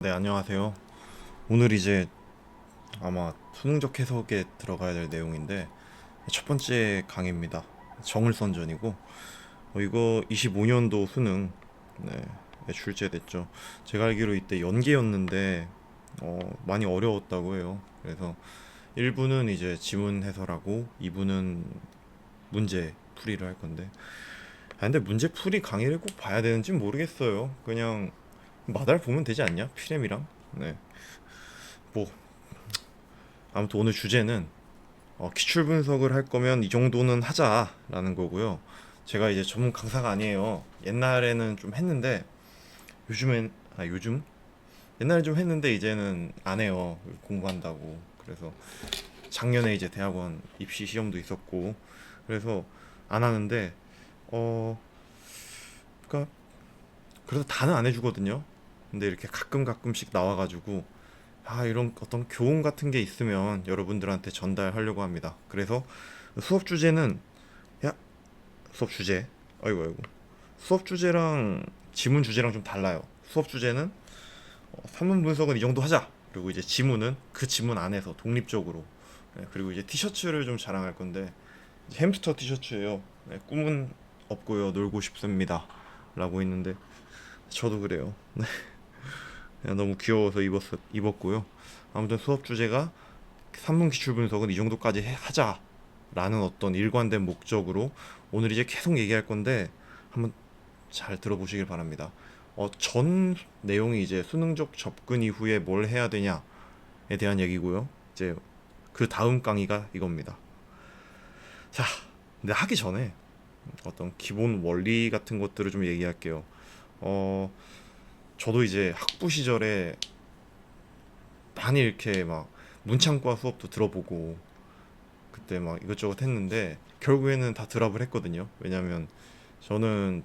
네, 안녕하세요. 오늘 이제 아마 수능적 해석에 들어가야 될 내용인데 첫 번째 강의입니다. 정을선전이고 이거 25년도 수능 네, 출제됐죠. 제가 알기로 이때 연계였는데 많이 어려웠다고 해요. 그래서 1부는 이제 지문 해설하고 2부는 문제 풀이를 할 건데 근데 문제 풀이 강의를 꼭 봐야 되는지 모르겠어요. 그냥 마달 보면 되지 않냐? 피렘이랑 네. 뭐 아무튼 오늘 주제는 기출 분석을 할 거면 이 정도는 하자라는 거고요. 제가 이제 전문 강사가 아니에요. 옛날에는 좀 했는데 요즘 옛날에 좀 했는데 이제는 안 해요. 공부한다고. 그래서 작년에 이제 대학원 입시 시험도 있었고 그래서 안 하는데 어 그러니까 그래서 다는 안 해주거든요. 근데 이렇게 가끔씩 나와가지고 이런 어떤 교훈 같은 게 있으면 여러분들한테 전달하려고 합니다. 그래서 수업 주제는 야 수업 주제 아이고 수업 주제랑 지문 주제랑 좀 달라요. 수업 주제는 산문 분석은 이 정도 하자. 그리고 이제 지문은 그 지문 안에서 독립적으로. 네, 그리고 이제 티셔츠를 좀 자랑할 건데 햄스터 티셔츠예요. 네, 꿈은 없고요, 놀고 싶습니다. 라고 있는데 저도 그래요. 그냥 너무 귀여워서 입었고요. 아무튼 수업 주제가 산문 기출 분석은 이 정도까지 하자라는 어떤 일관된 목적으로 오늘 이제 계속 얘기할 건데 한번 잘 들어보시길 바랍니다. 전 내용이 이제 수능적 접근 이후에 뭘 해야 되냐에 대한 얘기고요. 이제 그 다음 강의가 이겁니다. 자, 근데 하기 전에 어떤 기본 원리 같은 것들을 좀 얘기할게요. 어, 저도 이제 학부 시절에 많이 이렇게 막 문창과 수업도 들어보고 그때 막 이것저것 했는데 결국에는 다 드랍을 했거든요. 왜냐면 저는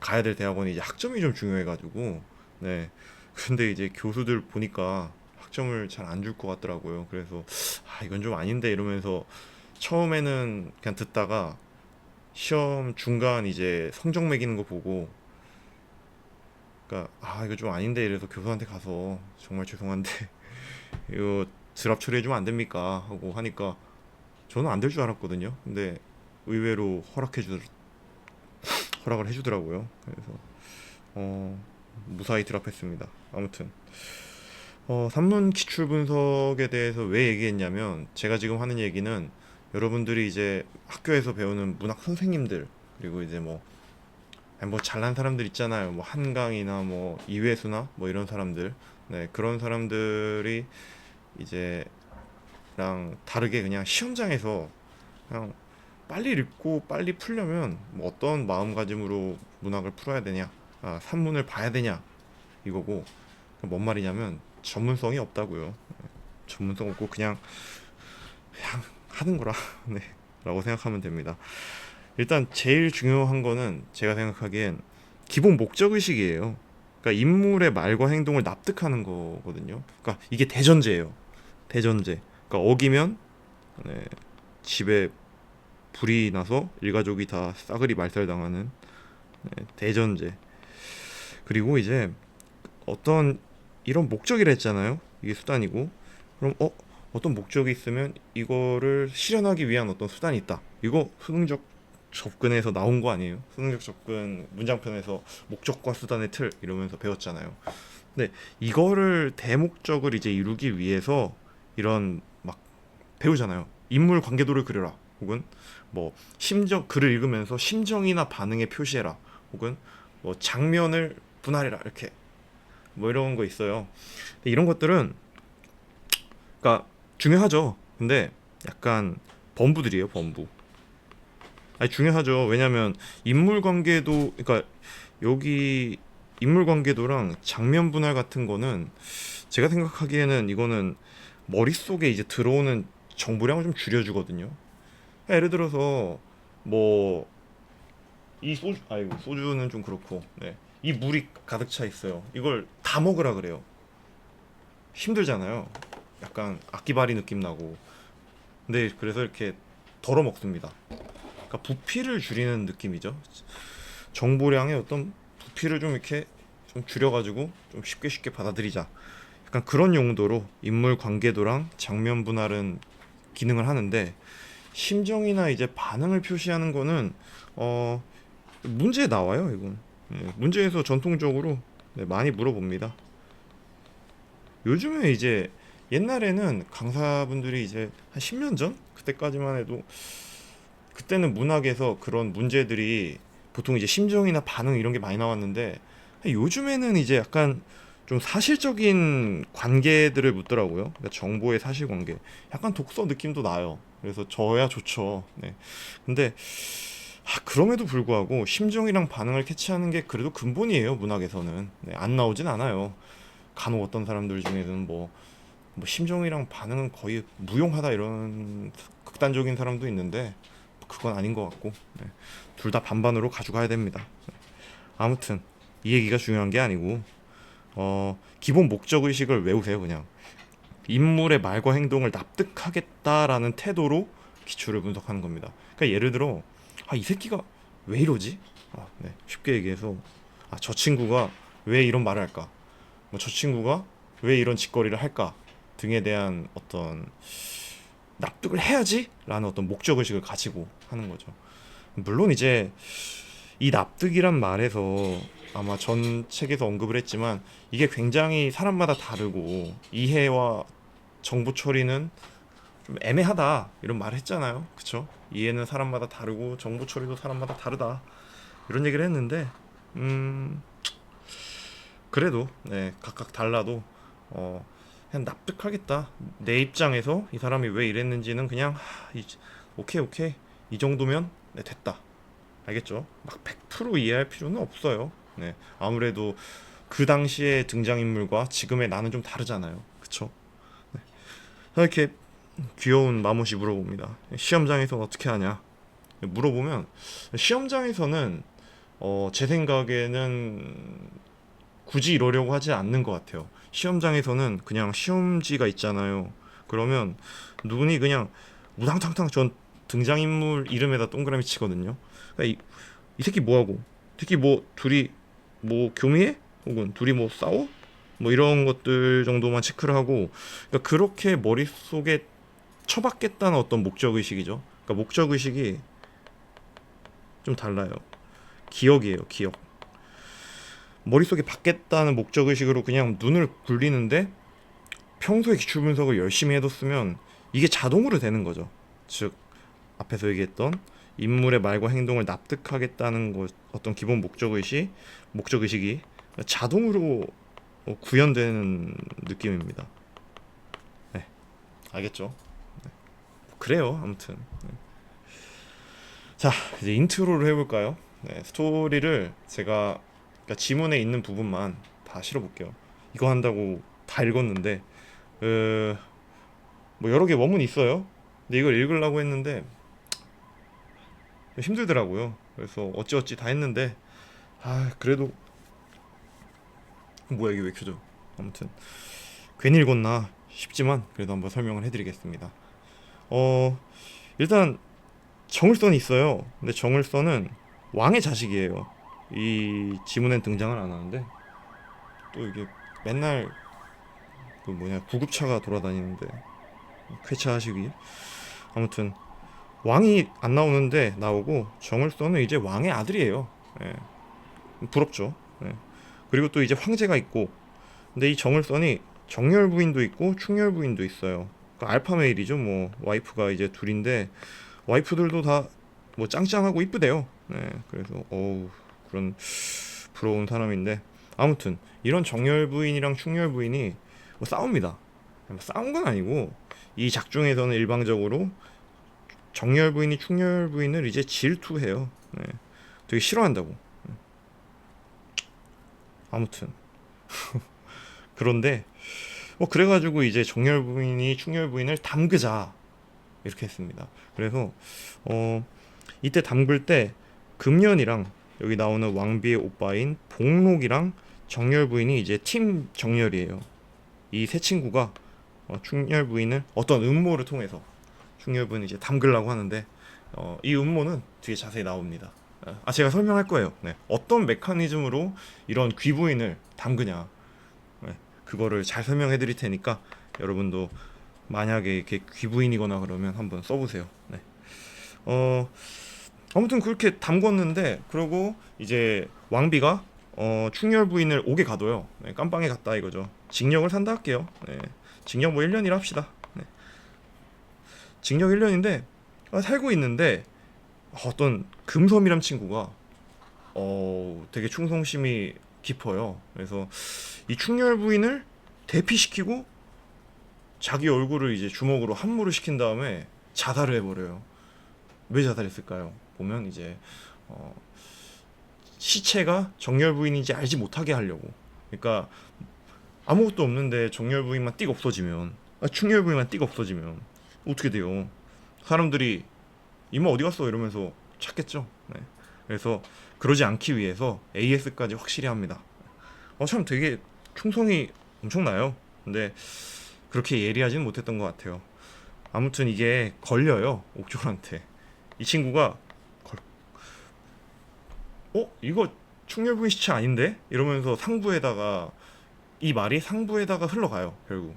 가야 될 대학원이 이제 학점이 좀 중요해가지고 네. 근데 이제 교수들 보니까 학점을 잘 안 줄 것 같더라고요. 그래서 이건 좀 아닌데 이러면서 처음에는 그냥 듣다가 시험 중간 이제 성적 매기는 거 보고 그러니까 이거 좀 아닌데 이래서 교수한테 가서 정말 죄송한데 이거 드랍 처리해주면 안 됩니까 하고 하니까 저는 안 될 줄 알았거든요. 근데 의외로 허락을 해주더라고요. 그래서 무사히 드랍했습니다. 아무튼 산문 기출 분석에 대해서 왜 얘기했냐면 제가 지금 하는 얘기는 여러분들이 이제 학교에서 배우는 문학 선생님들 그리고 이제 뭐 잘난 사람들 있잖아요. 뭐 한강이나 뭐 이회수나 뭐 이런 사람들, 네 그런 사람들이 이제랑 다르게 그냥 시험장에서 그냥 빨리 읽고 빨리 풀려면 뭐 어떤 마음가짐으로 문학을 풀어야 되냐, 산문을 봐야 되냐 이거고 뭔 말이냐면 전문성이 없다고요. 전문성 없고 그냥 하는 거라 네 라고 생각하면 됩니다. 일단 제일 중요한 거는 제가 생각하기엔 기본 목적 의식이에요. 그러니까 인물의 말과 행동을 납득하는 거거든요. 그러니까 이게 대전제예요. 대전제. 그러니까 어기면 네, 집에 불이 나서 일가족이 다 싸그리 말살당하는 네, 대전제. 그리고 이제 어떤 이런 목적이라 했잖아요. 이게 수단이고 그럼 어떤 목적이 있으면 이거를 실현하기 위한 어떤 수단이 있다. 이거 수능적 접근에서 나온 거 아니에요? 수능적 접근 문장편에서 목적과 수단의 틀 이러면서 배웠잖아요. 근데 이거를 대목적을 이제 이루기 위해서 이런 막 배우잖아요. 인물 관계도를 그려라. 혹은 뭐 심정 글을 읽으면서 심정이나 반응에 표시해라. 혹은 뭐 장면을 분할해라. 이렇게 뭐 이런 거 있어요. 근데 이런 것들은 그러니까 중요하죠. 근데 약간 범부들이에요, 범부. 아니 중요하죠. 왜냐면 인물 관계도 그러니까 여기 인물 관계도랑 장면 분할 같은 거는 제가 생각하기에는 이거는 머릿속에 이제 들어오는 정보량을 좀 줄여주거든요. 예를 들어서 뭐 이 소주 아이고 소주는 좀 그렇고 네. 이 물이 가득 차 있어요. 이걸 다 먹으라 그래요. 힘들잖아요. 약간 악기발이 느낌 나고. 근데 그래서 이렇게 덜어 먹습니다. 그러니까 부피를 줄이는 느낌이죠. 정보량의 어떤 부피를 좀 이렇게 좀 줄여가지고 좀 쉽게 쉽게 받아들이자. 약간 그런 용도로 인물 관계도랑 장면 분할은 기능을 하는데, 심정이나 이제 반응을 표시하는 거는 어 문제에 나와요. 이건 문제에서 전통적으로 많이 물어봅니다. 요즘에 이제 옛날에는 강사분들이 이제 한 10년 전 그때까지만 해도 그때는 문학에서 그런 문제들이 보통 이제 심정이나 반응 이런 게 많이 나왔는데, 요즘에는 이제 약간 좀 사실적인 관계들을 묻더라고요. 그러니까 정보의 사실관계. 약간 독서 느낌도 나요. 그래서 저야 좋죠. 네. 근데 그럼에도 불구하고 심정이랑 반응을 캐치하는 게 그래도 근본이에요. 문학에서는. 네, 안 나오진 않아요. 간혹 어떤 사람들 중에는 뭐 심정이랑 반응은 거의 무용하다 이런 극단적인 사람도 있는데, 그건 아닌 것 같고, 네. 둘 다 반반으로 가져가야 됩니다. 아무튼 이 얘기가 중요한 게 아니고, 기본 목적 의식을 외우세요. 그냥 인물의 말과 행동을 납득하겠다라는 태도로 기출을 분석하는 겁니다. 그러니까 예를 들어, 이 새끼가 왜 이러지? 네. 쉽게 얘기해서, 저 친구가 왜 이런 말을 할까? 뭐 저 친구가 왜 이런 짓거리를 할까? 등에 대한 어떤 납득을 해야지라는 어떤 목적 의식을 가지고 하는 거죠. 물론 이제 이 납득이란 말에서 아마 전 책에서 언급을 했지만, 이게 굉장히 사람마다 다르고 이해와 정보 처리는 좀 애매하다 이런 말을 했잖아요. 그쵸? 이해는 사람마다 다르고 정보 처리도 사람마다 다르다 이런 얘기를 했는데, 음 그래도 네, 각각 달라도 어 그냥 납득하겠다. 내 입장에서 이 사람이 왜 이랬는지는 그냥 오케이 오케이 이 정도면 네, 됐다. 알겠죠? 막 100% 이해할 필요는 없어요. 네, 아무래도 그 당시의 등장인물과 지금의 나는 좀 다르잖아요. 그쵸? 이렇게 귀여운 마모시 물어봅니다. 시험장에서 어떻게 하냐? 물어보면, 시험장에서는 제 생각에는 굳이 이러려고 하지 않는 것 같아요. 시험장에서는 그냥 시험지가 있잖아요. 그러면 눈이 그냥 우당탕탕 전 등장인물 이름에다 동그라미 치거든요. 그러니까 이 새끼 뭐하고? 이 새끼 뭐 둘이 뭐 교미해? 혹은 둘이 뭐 싸워? 뭐 이런 것들 정도만 체크를 하고, 그러니까 그렇게 머릿속에 쳐박겠다는 어떤 목적 의식이죠. 그러니까 목적 의식이 좀 달라요. 기억이에요, 기억. 머릿속에 받겠다는 목적 의식으로 그냥 눈을 굴리는데, 평소에 기출 분석을 열심히 해뒀으면 이게 자동으로 되는 거죠. 즉 앞에서 얘기했던 인물의 말과 행동을 납득하겠다는 것, 어떤 기본 목적 의식이 자동으로 구현되는 느낌입니다. 네, 알겠죠? 그래요. 아무튼 자, 이제 인트로를 해볼까요? 네, 스토리를 제가, 그러니까 지문에 있는 부분만 다 실어볼게요. 이거 한다고 다 읽었는데, 뭐 여러 개 원문이 있어요. 근데 이걸 읽으려고 했는데 힘들더라고요. 그래서 어찌어찌 다 했는데, 그래도 뭐야 이게 왜 켜져? 아무튼 괜히 읽었나 싶지만 그래도 한번 설명을 해드리겠습니다. 어 일단 정울선이 있어요. 근데 정울선은 왕의 자식이에요. 이 지문엔 등장을 안 하는데, 또 이게 맨날 그 뭐냐 구급차가 돌아다니는데 쾌차하시기. 아무튼 왕이 안 나오는데 나오고, 정울선은 이제 왕의 아들이에요. 예, 부럽죠. 예. 그리고 또 이제 황제가 있고, 근데 이 정울선이 정열 부인도 있고 충렬 부인도 있어요. 그러니까 알파 메일이죠. 뭐 와이프가 이제 둘인데, 와이프들도 다 뭐 짱짱하고 이쁘대요. 네, 그래서 그런 부러운 사람인데, 아무튼 이런 정열 부인이랑 충렬 부인이 뭐 싸웁니다. 뭐 싸운 건 아니고, 이 작중에서는 일방적으로 정열 부인이 충렬 부인을 이제 질투해요. 네, 되게 싫어한다고. 아무튼 그런데 그래가지고 이제 정열 부인이 충렬 부인을 담그자 이렇게 했습니다. 그래서 이때 담글 때 금년이랑 여기 나오는 왕비의 오빠인 복록이랑 정열 부인이 이제 팀 정열이에요. 이 세 친구가 충렬 부인을 어떤 음모를 통해서 충렬 부인을 이제 담그려고 하는데, 이 음모는 뒤에 자세히 나옵니다. 제가 설명할 거예요. 네. 어떤 메커니즘으로 이런 귀부인을 담그냐. 네. 그거를 잘 설명해 드릴 테니까 여러분도 만약에 이렇게 귀부인이거나 그러면 한번 써보세요. 네. 어, 아무튼 그렇게 담궜는데 그러고 이제 왕비가 충렬 부인을 옥에 가둬요. 네, 깜빵에 갔다 이거죠. 징역을 산다 할게요. 네, 징역 뭐 1년이라 합시다. 네, 징역 1년인데 살고 있는데 어떤 금섬이란 친구가 되게 충성심이 깊어요. 그래서 이 충렬 부인을 대피시키고 자기 얼굴을 이제 주먹으로 함무를 시킨 다음에 자살을 해버려요. 왜 자살했을까요? 보면 이제 어, 시체가 정열 부인인지 알지 못하게 하려고. 그러니까 아무것도 없는데 정열 부인만 띡 없어지면, 충열 부인만 띡 없어지면 어떻게 돼요? 사람들이 이모 어디 갔어 이러면서 찾겠죠. 네. 그래서 그러지 않기 위해서 AS까지 확실히 합니다. 참 되게 충성이 엄청나요. 근데 그렇게 예리하지는 못했던 것 같아요. 아무튼 이게 걸려요 옥졸한테. 이 친구가 이거 충렬부인 시체 아닌데? 이러면서 상부에다가 이 말이 상부에다가 흘러가요 결국.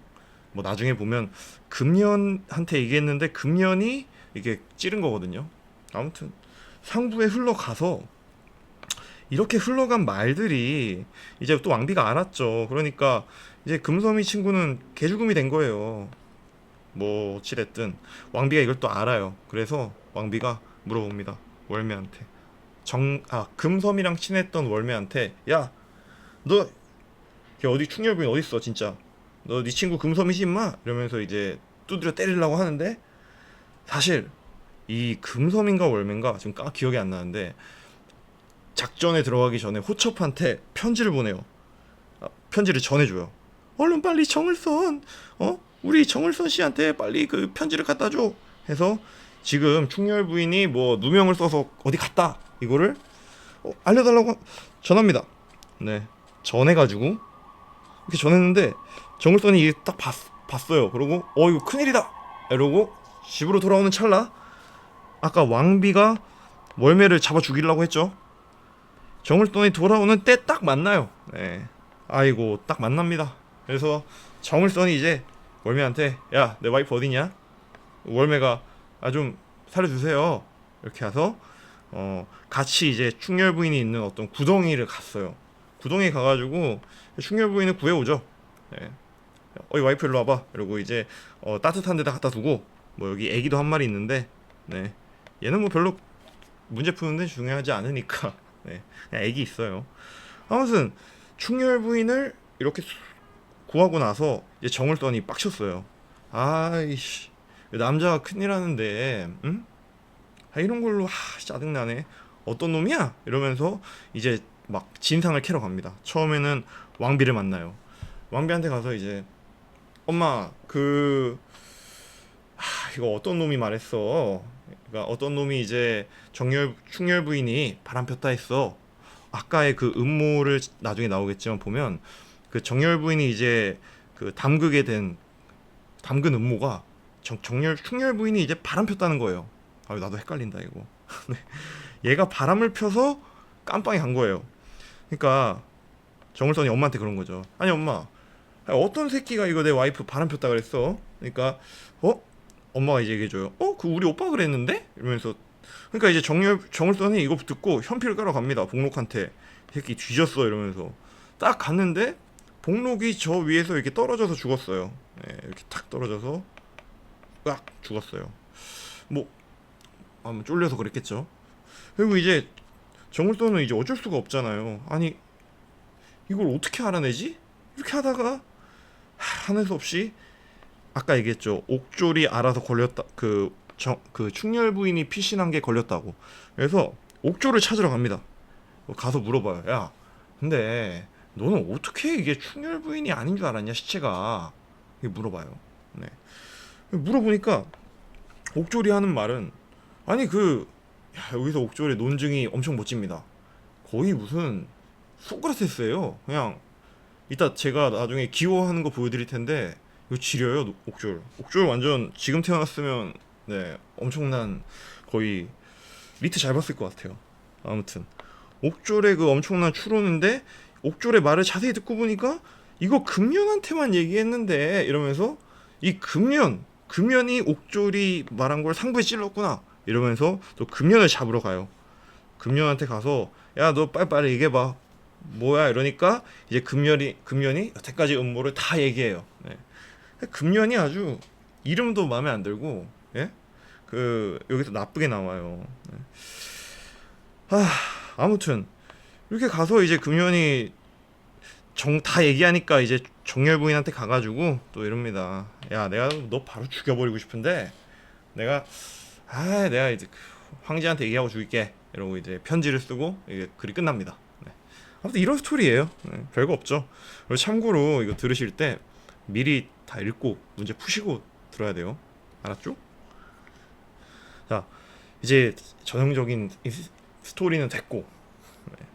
뭐 나중에 보면 금년한테 얘기했는데 금년이 이게 찌른 거거든요. 아무튼 상부에 흘러가서 이렇게 흘러간 말들이 이제 또 왕비가 알았죠. 그러니까 이제 금섬이 친구는 개죽음이 된 거예요. 뭐 어찌됐든 왕비가 이걸 또 알아요. 그래서 왕비가 물어봅니다 월매한테. 금섬이랑 친했던 월매한테, 야 너 걔 어디 충렬부인 어디 있어 진짜, 너 네 친구 금섬이지 임마, 이러면서 이제 두드려 때리려고 하는데 사실 이 금섬인가 월매인가 지금 기억이 안 나는데 작전에 들어가기 전에 호첩한테 편지를 보내요. 편지를 전해줘요. 얼른 빨리 정을선, 우리 정을선 씨한테 빨리 그 편지를 갖다 줘 해서 지금 충렬 부인이 뭐 누명을 써서 어디 갔다 이거를 알려달라고 전합니다. 네, 전해가지고 이렇게 전했는데 정글선이 이게 딱 봤어요. 그러고 이거 큰일이다 이러고 집으로 돌아오는 찰나 아까 왕비가 월매를 잡아 죽이려고 했죠. 정글선이 돌아오는 때 딱 만나요. 네, 아이고 딱 만납니다. 그래서 정글선이 이제 월매한테, 야 내 와이프 어디냐, 월매가 좀 살려주세요 이렇게 해서 같이 이제 충렬 부인이 있는 어떤 구덩이를 갔어요. 구덩이 가가지고 충렬 부인을 구해오죠. 네. 어이 와이프 일로 와봐 이러고 이제 따뜻한 데다 갖다 두고, 뭐 여기 애기도 한 마리 있는데, 네, 얘는 뭐 별로 문제 푸는데 중요하지 않으니까 네, 그냥 애기 있어요. 아무튼 충렬 부인을 이렇게 구하고 나서 이제 정을선이 빡쳤어요. 아이씨 남자가 큰일 하는데 응? 이런 걸로 짜증나네. 어떤 놈이야? 이러면서 이제 막 진상을 캐러 갑니다. 처음에는 왕비를 만나요. 왕비한테 가서 이제 엄마 이거 어떤 놈이 말했어. 그러니까 어떤 놈이 이제 충렬 부인이 바람 폈다 했어. 아까의 그 음모를 나중에 나오겠지만 보면 그 정열 부인이 이제 그 담근 음모가 충렬 부인이 이제 바람 폈다는 거예요. 나도 헷갈린다 이거. 얘가 바람을 펴서 깜빵에 간 거예요. 그러니까 정울선이 엄마한테 그런 거죠. 아니 엄마, 어떤 새끼가 이거 내 와이프 바람 폈다 그랬어. 그러니까 엄마가 이제 얘기해줘요. 그 우리 오빠 그랬는데? 이러면서. 그러니까 이제 정울선이 이거 듣고 현피를 깔아 갑니다 복록한테. 새끼 뒤졌어 이러면서 딱 갔는데 복록이 저 위에서 이렇게 떨어져서 죽었어요. 네, 이렇게 탁 떨어져서 꽉 죽었어요. 뭐 쫄려서 그랬겠죠. 그리고 이제 정글도는 이제 어쩔 수가 없잖아요. 아니 이걸 어떻게 알아내지? 이렇게 하다가 하는 수 없이 아까 얘기했죠. 옥졸이 알아서 걸렸다. 그 충렬 부인이 피신한 게 걸렸다고. 그래서 옥졸을 찾으러 갑니다. 가서 물어봐요. 야, 근데 너는 어떻게 이게 충렬 부인이 아닌 줄 알았냐 시체가? 이게 물어봐요. 네. 물어보니까 옥졸이 하는 말은, 아니 여기서 옥졸의 논증이 엄청 멋집니다. 거의 무슨 소크라테스예요. 그냥 이따 제가 나중에 기호하는 거 보여드릴 텐데 이거 지려요. 옥졸 완전 지금 태어났으면 네 엄청난 거의 리트 잘 봤을 것 같아요. 아무튼 옥졸의 그 엄청난 추론인데 옥졸의 말을 자세히 듣고 보니까 이거 금년한테만 얘기했는데 이러면서 이 금년이 옥졸이 말한 걸 상부에 찔렀구나 이러면서 또 금년을 잡으러 가요. 금년한테 가서 야 너 빨리빨리 얘기해봐 뭐야 이러니까 이제 금년이 여태까지 음모를 다 얘기해요. 네. 금년이 아주 이름도 마음에 안 들고 예? 그 여기서 나쁘게 나와요. 네. 아무튼 이렇게 가서 이제 금년이 다 얘기하니까 이제 정열 부인한테 가가지고 또 이럽니다. 야 내가 너 바로 죽여버리고 싶은데 내가 이제 황제한테 얘기하고 죽일게 이러고 이제 편지를 쓰고 이게 글이 끝납니다. 네. 아무튼 이런 스토리예요. 네, 별거 없죠. 그리고 참고로 이거 들으실 때 미리 다 읽고 문제 푸시고 들어야 돼요. 알았죠? 자 이제 전형적인 스토리는 됐고 네.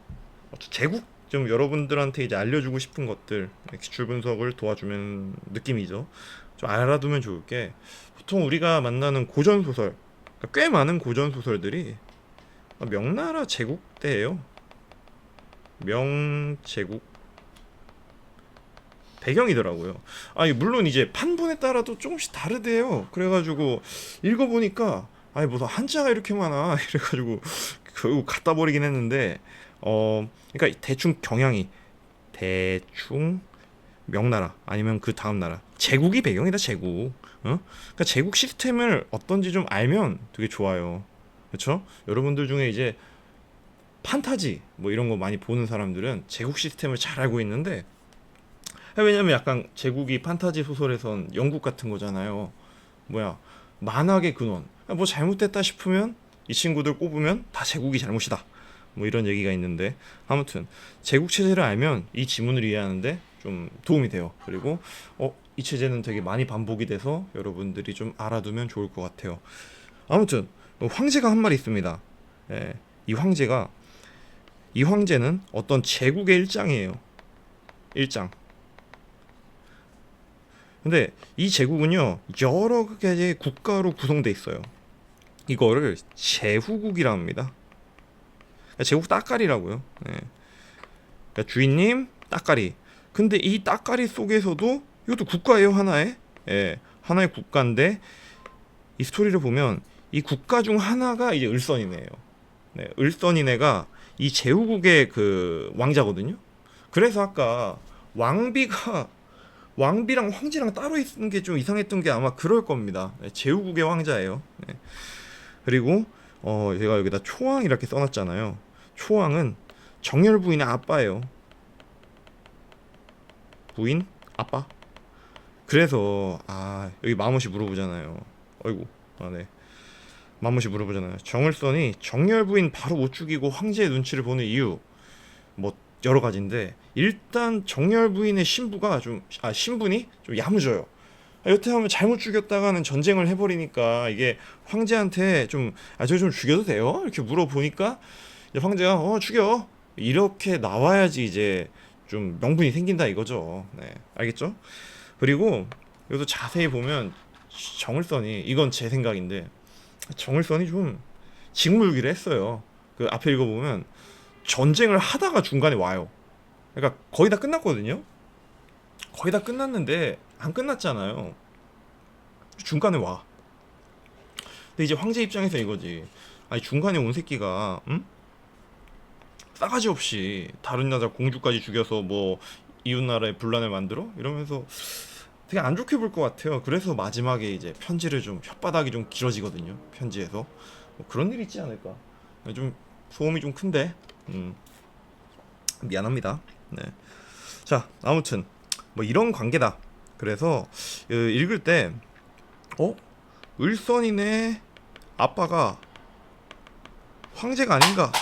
제국 좀 여러분들한테 이제 알려주고 싶은 것들 기출 분석을 도와주는 느낌이죠. 좀 알아두면 좋을 게 보통 우리가 만나는 고전 소설 꽤 많은 고전 소설들이 명나라 제국 때예요. 명제국 배경이더라고요. 물론 이제 판본에 따라도 조금씩 다르대요. 그래가지고 읽어보니까 무슨 한자가 이렇게 많아 이래가지고 결국 갖다 버리긴 했는데 그러니까 대충 경향이 대충 명나라 아니면 그 다음 나라 제국이 배경이다. 제국 그러니까 제국 시스템을 어떤지 좀 알면 되게 좋아요. 그렇죠? 여러분들 중에 이제 판타지 뭐 이런 거 많이 보는 사람들은 제국 시스템을 잘 알고 있는데 왜냐면 약간 제국이 판타지 소설에선 영국 같은 거잖아요. 뭐야 만악의 근원 뭐 잘못됐다 싶으면 이 친구들 꼽으면 다 제국이 잘못이다 뭐 이런 얘기가 있는데 아무튼 제국 체제를 알면 이 지문을 이해하는데 좀 도움이 돼요. 그리고 이 체제는 되게 많이 반복이 돼서 여러분들이 좀 알아두면 좋을 것 같아요. 아무튼 황제가 한 말이 있습니다. 예, 이 황제는 어떤 제국의 일장이에요. 일장. 근데 이 제국은요 여러 개의 국가로 구성돼 있어요. 이거를 제후국이라 합니다. 제국 따까리라고요. 네. 그러니까 주인님 따까리. 근데 이 따까리 속에서도 이것도 국가예요. 하나의 하나의 국가인데 이 스토리를 보면 이 국가 중 하나가 이제 을선이네요. 네, 을선이네가 이 제후국의 그 왕자거든요. 그래서 아까 왕비랑 황제랑 따로 있는 게 좀 이상했던 게 아마 그럴 겁니다. 네, 제후국의 왕자예요. 네. 그리고 제가 여기다 초왕 이렇게 써놨잖아요. 초왕은 정열 부인의 아빠예요. 부인 아빠. 그래서 여기 마무시 물어보잖아요. 어이구 네. 마무시 물어보잖아요. 정을선이 정열 부인 바로 못 죽이고 황제의 눈치를 보는 이유 뭐 여러 가지인데 일단 정열 부인의 신분이 좀 야무져요. 여태 하면 잘못 죽였다가는 전쟁을 해버리니까 이게 황제한테 저 좀 죽여도 돼요? 이렇게 물어보니까 이제 황제가 죽여 이렇게 나와야지 이제 좀 명분이 생긴다 이거죠. 네, 알겠죠? 그리고 여기도 자세히 보면 정을선이 이건 제 생각인데 정을선이 좀 직무유기를 했어요. 그 앞에 읽어보면 전쟁을 하다가 중간에 와요. 그러니까 거의 다 끝났거든요. 거의 다 끝났는데 안 끝났잖아요. 중간에 와. 근데 이제 황제 입장에서 이거지. 중간에 온 새끼가 싸가지 없이 다른 나라 공주까지 죽여서 뭐 이웃 나라에 분란을 만들어? 이러면서 되게 안 좋게 볼 것 같아요. 그래서 마지막에 이제 편지를 좀 혓바닥이 좀 길어지거든요. 편지에서 뭐 그런 일 있지 않을까. 좀 소음이 좀 큰데 미안합니다. 네. 자 아무튼 뭐 이런 관계다. 그래서 읽을 때 을선이네 아빠가 황제가 아닌가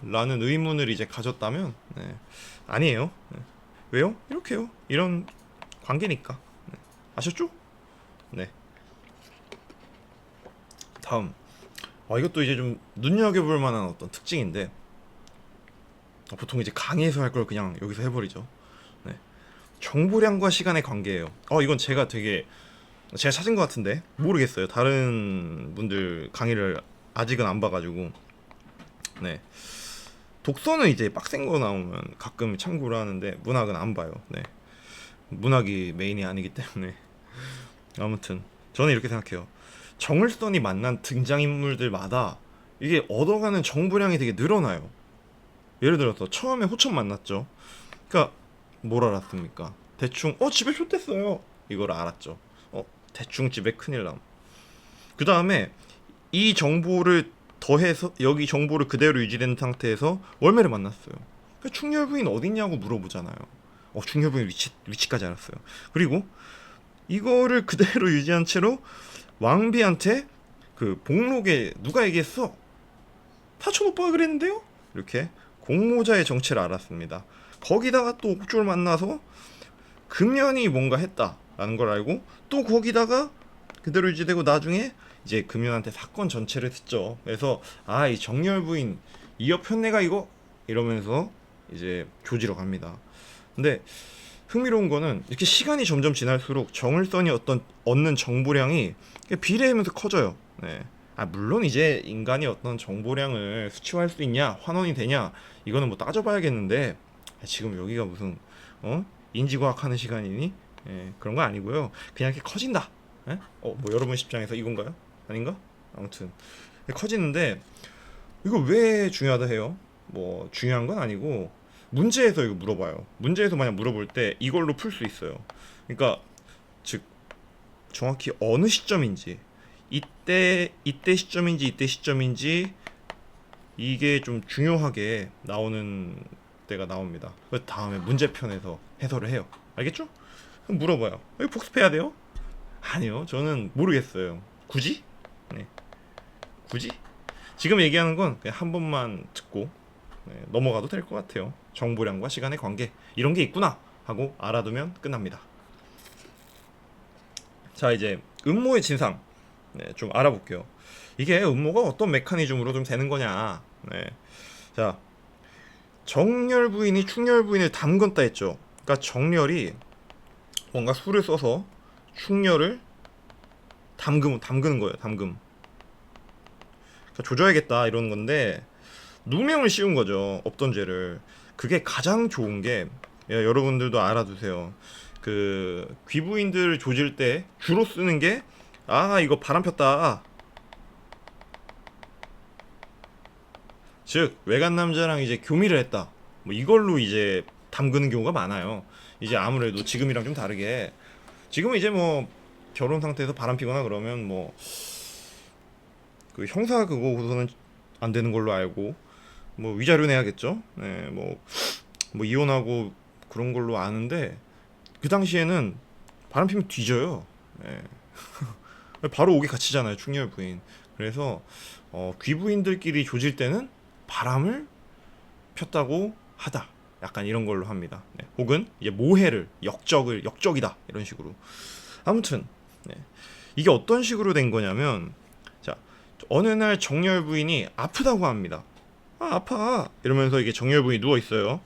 라는 의문을 이제 가졌다면 아니에요. 왜요? 이렇게요. 이런 관계니까. 아셨죠? 네. 다음 이것도 이제 좀 눈여겨볼 만한 어떤 특징인데 보통 이제 강의에서 할 걸 그냥 여기서 해버리죠. 네. 정보량과 시간의 관계예요. 이건 제가 찾은 것 같은데 모르겠어요. 다른 분들 강의를 아직은 안 봐가지고 네. 독서는 이제 빡센 거 나오면 가끔 참고를 하는데 문학은 안 봐요. 네. 문학이 메인이 아니기 때문에. 아무튼 저는 이렇게 생각해요. 정을선이 만난 등장인물들마다 이게 얻어가는 정보량이 되게 늘어나요. 예를 들어서 처음에 호천 만났죠. 그러니까 뭘 알았습니까? 대충 집에 좆됐어요. 이걸 알았죠. 대충 집에 큰일 남. 그 다음에 이 정보를 더해서 여기 정보를 그대로 유지된 상태에서 월매를 만났어요. 충렬 부인 어딨냐고 물어보잖아요. 충렬 부인 위치까지 알았어요. 그리고 이거를 그대로 유지한 채로 왕비한테 그 복록에 누가 얘기했어? 사촌 오빠가 그랬는데요? 이렇게 공모자의 정체를 알았습니다. 거기다가 또 옥조를 만나서 금연이 뭔가 했다라는 걸 알고 또 거기다가 그대로 유지되고 나중에 이제 금연한테 사건 전체를 듣죠. 그래서 이 정열 부인 이업 현내가 이거 이러면서 이제 조지러 갑니다. 근데 흥미로운 거는 이렇게 시간이 점점 지날수록 정을선이 어떤 얻는 정보량이 비례하면서 커져요. 네. 물론 이제 인간이 어떤 정보량을 수치화할 수 있냐, 환원이 되냐, 이거는 뭐 따져봐야겠는데 지금 여기가 무슨 인지과학 하는 시간이니? 그런 거 아니고요. 그냥 이렇게 커진다. 뭐 여러분 입장에서 이건가요? 아닌가? 아무튼 커지는데 이거 왜 중요하다 해요? 뭐 중요한 건 아니고 문제에서 이거 물어봐요. 문제에서 만약 물어볼 때 이걸로 풀 수 있어요. 그러니까 즉 정확히 어느 시점인지 이때 시점인지 이때 시점인지 이게 좀 중요하게 나오는 때가 나옵니다. 그 다음에 문제편에서 해설을 해요. 알겠죠? 그럼 물어봐요. 이거 복습해야 돼요? 아니요, 저는 모르겠어요. 굳이? 네. 굳이? 지금 얘기하는 건 그냥 한 번만 듣고 넘어가도 될 것 같아요. 정보량과 시간의 관계 이런 게 있구나 하고 알아두면 끝납니다. 자, 이제 음모의 진상 좀 알아볼게요. 이게 음모가 어떤 메커니즘으로 좀 되는 거냐. 자, 정렬 부인이 충렬 부인을 담궜다 했죠. 그러니까 정렬이 뭔가 수를 써서 충렬을 담그는 거예요. 담금. 그러니까 조져야겠다 이러는 건데 누명을 씌운 거죠. 없던 죄를. 그게 가장 좋은 게 여러분들도 알아두세요. 그 귀부인들 조질 때 주로 쓰는 게 이거 바람 폈다. 즉 외간 남자랑 이제 교미를 했다. 뭐 이걸로 이제 담그는 경우가 많아요. 이제 아무래도 지금이랑 좀 다르게 지금은 이제 뭐 결혼 상태에서 바람 피거나 그러면 뭐 그 형사 그거고서는 안 되는 걸로 알고 뭐 위자료 내야겠죠. 네, 뭐 이혼하고 그런 걸로 아는데 그 당시에는 바람 피면 뒤져요. 네. 바로 오게 갇히잖아요, 충렬 부인. 그래서 귀부인들끼리 조질 때는 바람을 폈다고 하다. 약간 이런 걸로 합니다. 네. 혹은 이제 모해를 역적이다 이런 식으로. 아무튼 이게 어떤 식으로 된 거냐면 자 어느 날 정열 부인이 아프다고 합니다. 아파 이러면서 이게 정열 부인이 누워 있어요.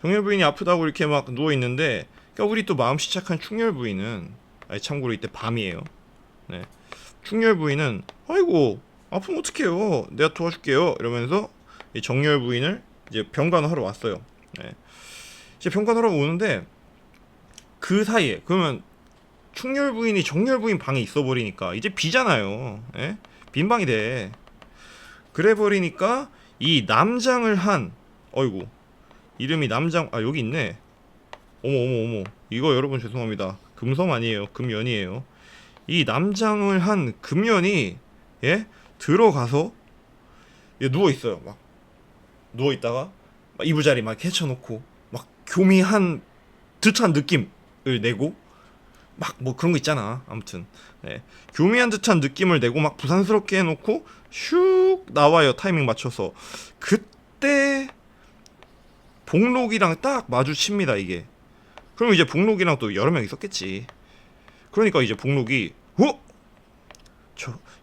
정열 부인이 아프다고 이렇게 막 누워 있는데 그러니까 우리 또 마음 시착한 충열 부인은 참고로 이때 밤이에요. 네. 충렬 부인은 아이고 아프면 어떡해요 내가 도와줄게요 이러면서 이 정렬 부인을 이제 병간호하러 왔어요. 네. 이제 병간호하러 오는데 그 사이에 그러면 충렬 부인이 정렬 부인 방에 있어 버리니까 이제 비잖아요. 예? 빈 방이 돼. 그래 버리니까 이 남장을 한 어이구 이름이 남장 여기 있네. 어머 이거 여러분 죄송합니다. 금섬 아니에요. 금연이에요. 이 남장을 한 금연이 들어가서 누워 있어요. 막 누워 있다가 이부자리 막 헤쳐놓고 막 교미한 듯한 느낌을 내고 막 뭐 그런 거 있잖아. 아무튼 교미한 듯한 느낌을 내고 막 부산스럽게 해놓고 슉 나와요. 타이밍 맞춰서. 그때 복록이랑 딱 마주칩니다. 이게. 그럼 이제 복록이랑 또 여러 명 있었겠지. 그러니까 이제 복록이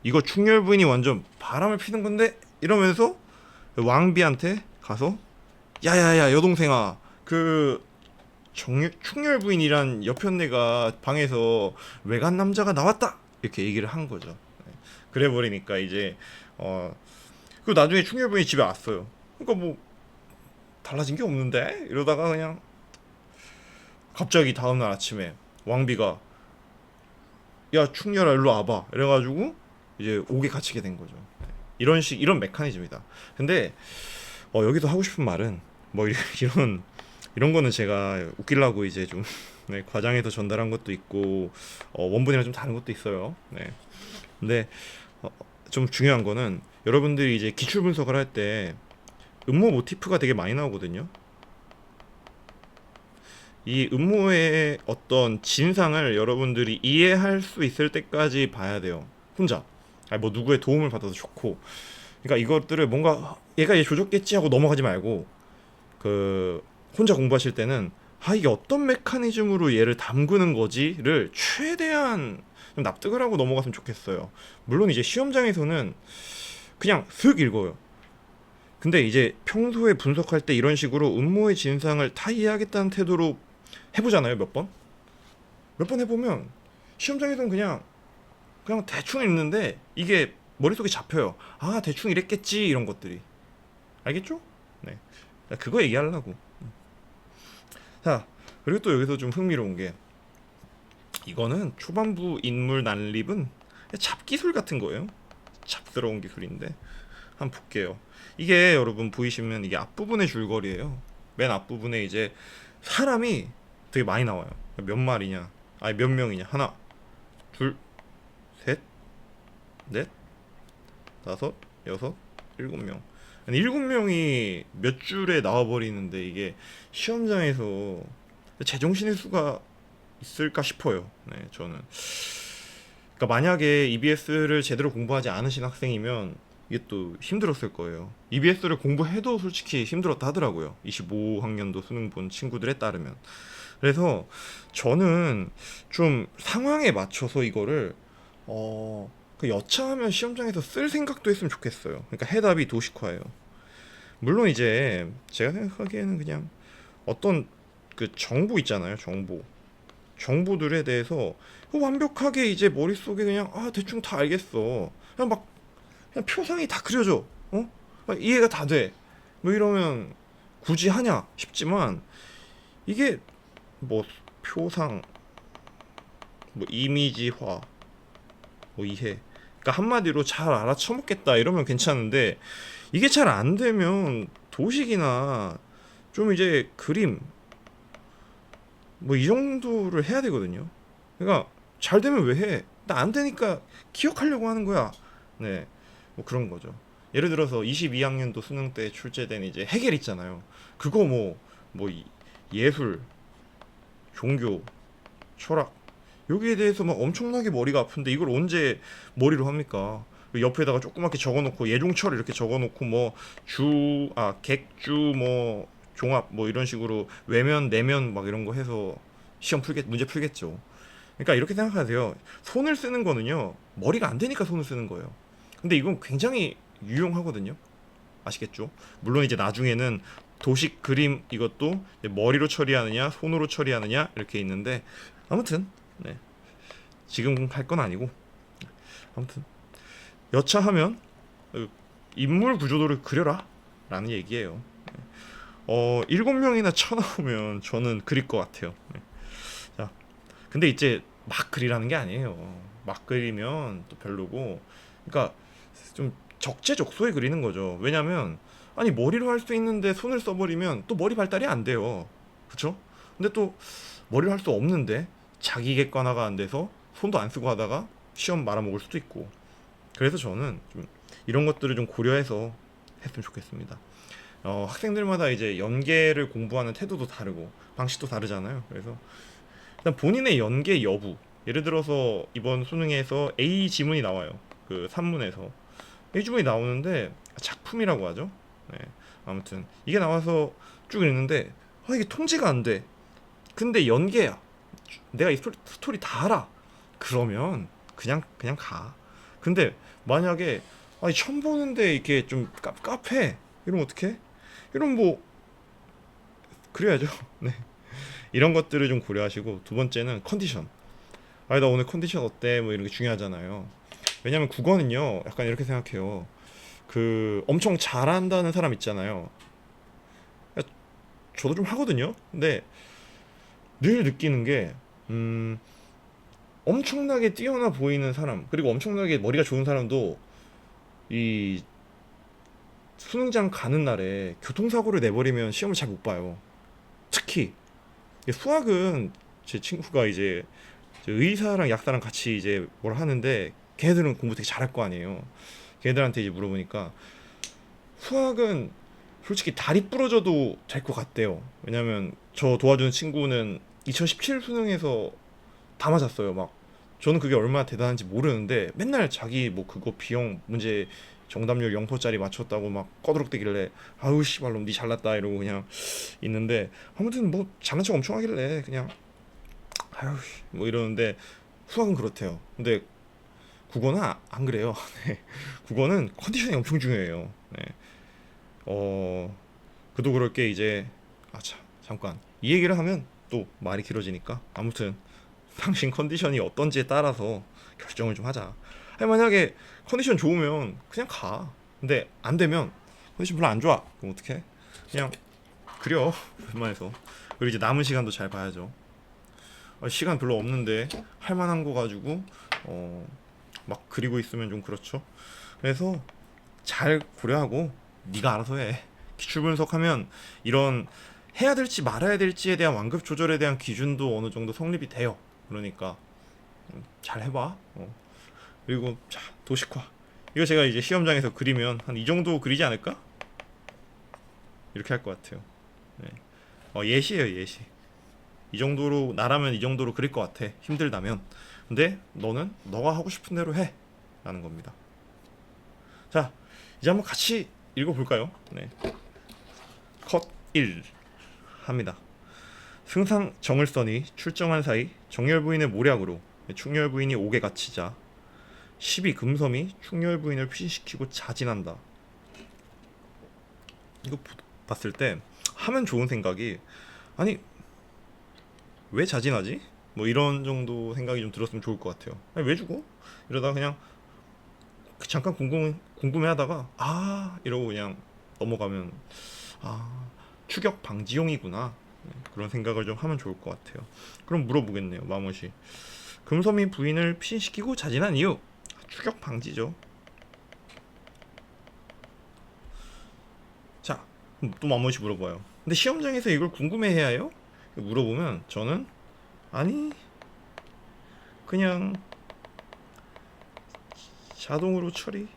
이거 충렬 부인이 완전 바람을 피는 건데 이러면서 왕비한테 가서 야야야 여동생아 그 충렬 부인이란 여편네가 방에서 외간 남자가 나왔다 이렇게 얘기를 한 거죠. 그래 버리니까 이제 그리고 나중에 충렬분이 집에 왔어요. 그러니까 뭐 달라진 게 없는데 이러다가 그냥 갑자기 다음날 아침에 왕비가 야 충렬아 일로 와봐 이래가지고 이제 옥에 갇히게 된 거죠. 이런 메커니즘이다. 근데 여기서 하고 싶은 말은 뭐 이런 이런 거는 제가 웃기려고 이제 좀 네, 과장해서 전달한 것도 있고 원본이랑 좀 다른 것도 있어요. 네. 근데 어, 좀 중요한 거는 여러분들이 이제 기출 분석을 할 때 음모 모티프가 되게 많이 나오거든요. 이 음모의 어떤 진상을 여러분들이 이해할 수 있을 때까지 봐야 돼요. 혼자. 아니 뭐 누구의 도움을 받아도 좋고. 그러니까 이것들을 뭔가 얘가 얘 조졌겠지 하고 넘어가지 말고 그 혼자 공부하실 때는 이게 어떤 메커니즘으로 얘를 담그는 거지를 최대한 좀 납득을 하고 넘어갔으면 좋겠어요. 물론 이제 시험장에서는 그냥 슥 읽어요. 근데 이제 평소에 분석할 때 이런 식으로 음모의 진상을 다 이해하겠다는 태도로 해보잖아요. 몇 번? 몇 번 해보면 시험장에서는 그냥 대충 읽는데 이게 머릿속에 잡혀요. 대충 이랬겠지 이런 것들이. 알겠죠? 네. 그거 얘기하려고. 자, 그리고 또 여기서 좀 흥미로운 게 이거는 초반부 인물 난립은 잡기술 같은 거예요. 잡스러운 기술인데 한번 볼게요. 이게 여러분 보이시면 이게 앞부분의 줄거리예요. 맨 앞부분에 이제 사람이 되게 많이 나와요. 몇 마리냐? 아니 몇 명이냐? 하나, 둘, 셋, 넷, 다섯, 여섯, 일곱 명. 아니, 일곱 명이 몇 줄에 나와버리는데 이게 시험장에서 제정신일 수가 있을까 싶어요. 네, 저는. 그러니까 만약에 EBS를 제대로 공부하지 않으신 학생이면 이게 또 힘들었을 거예요. EBS를 공부해도 솔직히 힘들었다 하더라고요. 25학년도 수능 본 친구들에 따르면. 그래서 저는 좀 상황에 맞춰서 이거를 여차하면 시험장에서 쓸 생각도 했으면 좋겠어요. 그러니까 해답이 도식화예요. 물론 이제 제가 생각하기에는 그냥 어떤 그 정보 있잖아요. 정보들에 대해서 완벽하게 이제 머릿속에 그냥 대충 다 알겠어. 그냥 막 그냥 표상이 다 그려져. 막 이해가 다 돼. 뭐 이러면 굳이 하냐 싶지만 이게 뭐 표상, 뭐 이미지화, 뭐 이해. 그러니까 한마디로 잘 알아쳐먹겠다 이러면 괜찮은데 이게 잘 안 되면 도식이나 좀 이제 그림 뭐 이 정도를 해야 되거든요. 그러니까 잘 되면 왜 해? 나 안 되니까 기억하려고 하는 거야. 네, 뭐 그런 거죠. 예를 들어서 22학년도 수능 때 출제된 이제 해겔 있잖아요. 그거 뭐 예술, 종교, 철학 여기에 대해서 막 엄청나게 머리가 아픈데 이걸 언제 머리로 합니까? 옆에다가 조그맣게 적어놓고 예종철 이렇게 적어놓고 뭐 객주 뭐 종합 뭐 이런 식으로 외면 내면 막 이런 거 해서 문제 풀겠죠. 그러니까 이렇게 생각하세요. 손을 쓰는 거는요 머리가 안 되니까 손을 쓰는 거예요. 근데 이건 굉장히 유용하거든요. 아시겠죠? 물론 이제 나중에는 도식 그림 이것도 머리로 처리하느냐 손으로 처리하느냐 이렇게 있는데 아무튼 네. 지금 할 건 아니고 아무튼 여차하면 인물 구조도를 그려라 라는 얘기예요. 일곱 명이나 쳐나오면 저는 그릴 것 같아요. 네. 자, 근데 이제 막 그리라는 게 아니에요. 막 그리면 또 별로고, 그러니까 좀 적재적소에 그리는 거죠. 왜냐면 아니 머리로 할 수 있는데 손을 써버리면 또 머리 발달이 안 돼요. 그쵸? 근데 또 머리로 할 수 없는데 자기 객관화가 안 돼서 손도 안 쓰고 하다가 시험 말아먹을 수도 있고. 그래서 저는 좀 이런 것들을 좀 고려해서 했으면 좋겠습니다. 학생들마다 이제 연계를 공부하는 태도도 다르고 방식도 다르잖아요. 그래서 일단 본인의 연계 여부, 예를 들어서 이번 수능에서 A 지문이 나와요. 그 산문에서 A 지문이 나오는데 작품이라고 하죠. 네. 아무튼 이게 나와서 쭉 읽는데 이게 통제가 안 돼. 근데 연계야. 내가 이 스토리 다 알아. 그러면 그냥 가. 근데 만약에 아니 처음 보는데 이렇게 좀 카페 이러면 어떡해? 이런 뭐 그래야죠. 네. 이런 것들을 좀 고려하시고 두 번째는 컨디션. 아니 나 오늘 컨디션 어때? 뭐 이런 게 중요하잖아요. 왜냐면 국어는요. 약간 이렇게 생각해요. 그 엄청 잘한다는 사람 있잖아요. 저도 좀 하거든요. 근데 늘 느끼는 게 엄청나게 뛰어나 보이는 사람, 그리고 엄청나게 머리가 좋은 사람도 이 수능장 가는 날에 교통사고를 내버리면 시험을 잘 못 봐요. 특히 수학은 제 친구가 이제 의사랑 약사랑 같이 이제 뭘 하는데 걔네들은 공부 되게 잘할 거 아니에요. 걔네들한테 이제 물어보니까 수학은 솔직히 다리 부러져도 될 것 같대요. 왜냐면 저 도와주는 친구는 2017 수능에서 다 맞았어요. 막 저는 그게 얼마나 대단한지 모르는데 맨날 자기 뭐 그거 비용 문제 정답률 0%짜리 맞췄다고 막 꺼드럭대길래 아우 씨발놈 니 잘났다 이러고 그냥 있는데, 아무튼 뭐 잘난 척 엄청 하길래 그냥 아유 뭐 이러는데 수학은 그렇대요. 근데 국어는 안 그래요. 네. 국어는 컨디션이 엄청 중요해요. 네. 어 그도 그럴 게 이제 잠깐 이 얘기를 하면 또 말이 길어지니까 아무튼 당신 컨디션이 어떤지에 따라서 결정을 좀 하자. 아니 만약에 컨디션 좋으면 그냥 가. 근데 안 되면 컨디션 별로 안 좋아. 그럼 어떡해? 그냥 그려. 웬만해서. 그리고 이제 남은 시간도 잘 봐야죠. 시간 별로 없는데 할 만한 거 가지고 막 그리고 있으면 좀 그렇죠. 그래서 잘 고려하고 네가 알아서 해. 기출 분석하면 이런 해야 될지 말아야 될지에 대한 완급 조절에 대한 기준도 어느 정도 성립이 돼요. 그러니까 잘 해봐. 그리고 자, 도식화. 이거 제가 이제 시험장에서 그리면 한 이 정도 그리지 않을까? 이렇게 할 것 같아요. 네. 예시예요, 예시. 이 정도로 나라면 이 정도로 그릴 것 같아. 힘들다면. 근데 너는 너가 하고 싶은 대로 해. 라는 겁니다. 자, 이제 한번 같이 읽어볼까요? 네. 컷 1 합니다. 승상 정을선이 출정한 사이 정열 부인의 모략으로 충렬 부인이 옥에 갇히자 12 금섬이 충렬 부인을 피신시키고 자진한다. 이거 봤을 때 하면 좋은 생각이, 아니 왜 자진하지? 뭐 이런 정도 생각이 좀 들었으면 좋을 것 같아요. 아니 왜 죽어? 이러다가 그냥 잠깐 궁금해하다가 이러고 그냥 넘어가면 추격 방지용이구나, 그런 생각을 좀 하면 좋을 것 같아요. 그럼 물어보겠네요. 마무시 금섬이 부인을 피신시키고 자진한 이유, 추격 방지죠. 자, 또 마무시 물어봐요. 근데 시험장에서 이걸 궁금해해야 해요? 물어보면 저는 아니 그냥 자동으로 처리.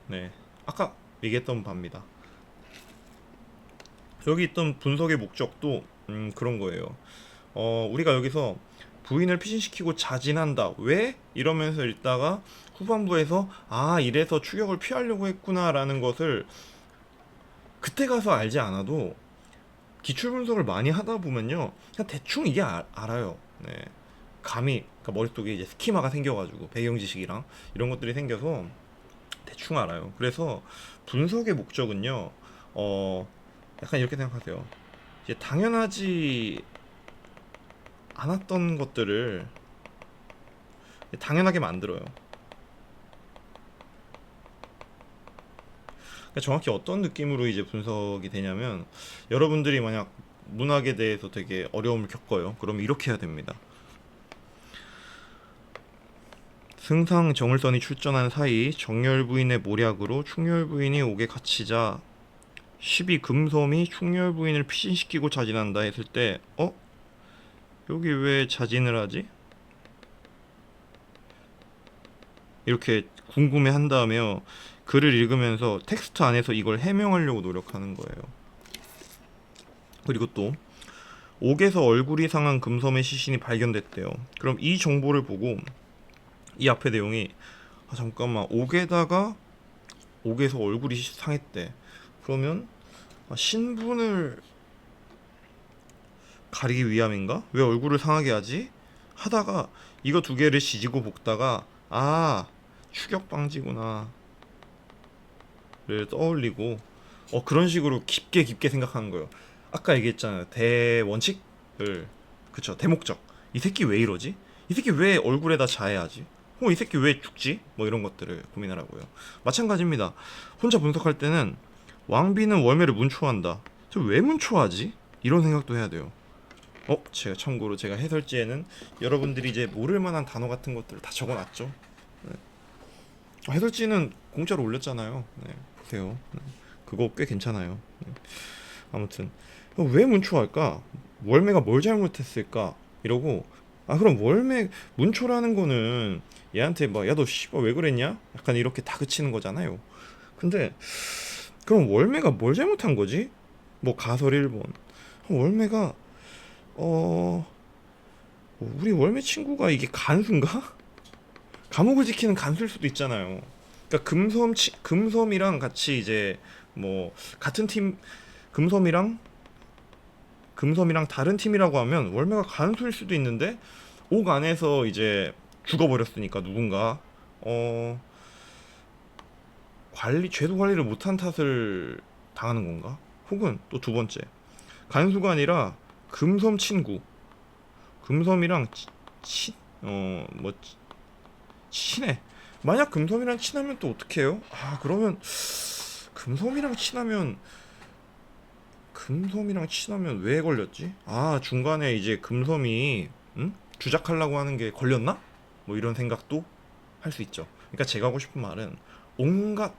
네, 아까 얘기했던 바입니다. 여기 있던 분석의 목적도 그런 거예요. 우리가 여기서 부인을 피신시키고 자진한다. 왜? 이러면서 읽다가 후반부에서 이래서 추격을 피하려고 했구나라는 것을 그때 가서 알지 않아도 기출 분석을 많이 하다 보면요, 그냥 대충 이게 알아요. 네. 감이, 그러니까 머릿속에 이제 스키마가 생겨가지고 배경 지식이랑 이런 것들이 생겨서 대충 알아요. 그래서 분석의 목적은요, 약간 이렇게 생각하세요. 이제 당연하지 않았던 것들을 당연하게 만들어요. 그러니까 정확히 어떤 느낌으로 이제 분석이 되냐면, 여러분들이 만약 문학에 대해서 되게 어려움을 겪어요. 그럼 이렇게 해야 됩니다. 승상 정을선이 출전한 사이 정열 부인의 모략으로 충렬 부인이 옥에 갇히자 12 금섬이 충렬 부인을 피신시키고 자진한다 했을 때 여기 왜 자진을 하지? 이렇게 궁금해 한다며 글을 읽으면서 텍스트 안에서 이걸 해명하려고 노력하는 거예요. 그리고 또 옥에서 얼굴이 상한 금섬의 시신이 발견됐대요. 그럼 이 정보를 보고 이 앞에 내용이 잠깐만, 옥에서 얼굴이 상했대. 그러면 신분을 가리기 위함인가? 왜 얼굴을 상하게 하지? 하다가 이거 두 개를 지지고 볶다가 추격 방지구나 를 떠올리고 그런 식으로 깊게 생각하는 거예요. 아까 얘기했잖아요. 대원칙을, 그쵸, 대목적. 이 새끼 왜 이러지? 이 새끼 왜 얼굴에다 자해하지? 이 새끼 왜 죽지? 뭐 이런 것들을 고민하라고요. 마찬가지입니다. 혼자 분석할 때는 왕비는 월매를 문초한다. 저 왜 문초하지? 이런 생각도 해야 돼요. 제가 참고로 제가 해설지에는 여러분들이 이제 모를 만한 단어 같은 것들을 다 적어놨죠. 네. 해설지는 공짜로 올렸잖아요. 네, 보세요. 네. 그거 꽤 괜찮아요. 네. 아무튼 왜 문초할까? 월매가 뭘 잘못했을까? 이러고 그럼 월매 문초라는 거는 얘한테 막 야 너 씨발 왜 그랬냐? 약간 이렇게 다그치는 거잖아요. 근데 그럼 월매가 뭘 잘못한 거지? 뭐 가설 1번 월매가 어 우리 월매 친구가 이게 간수인가? 감옥을 지키는 간수일 수도 있잖아요. 그러니까 금섬이랑 같이 이제 뭐 같은 팀 금섬이랑 금섬이랑 다른 팀이라고 하면 월매가 간수일 수도 있는데 옥 안에서 이제 죽어버렸으니까 누군가 어 죄도 관리를 못한 탓을 당하는 건가? 혹은 또 두 번째 간수가 아니라 금섬 친구 금섬이랑 뭐 친해. 만약 금섬이랑 친하면 또 어떡해요? 그러면 금섬이랑 친하면 금섬이랑 친하면 왜 걸렸지? 중간에 이제 금섬이 주작하려고 하는 게 걸렸나? 뭐 이런 생각도 할 수 있죠. 그러니까 제가 하고 싶은 말은 온갖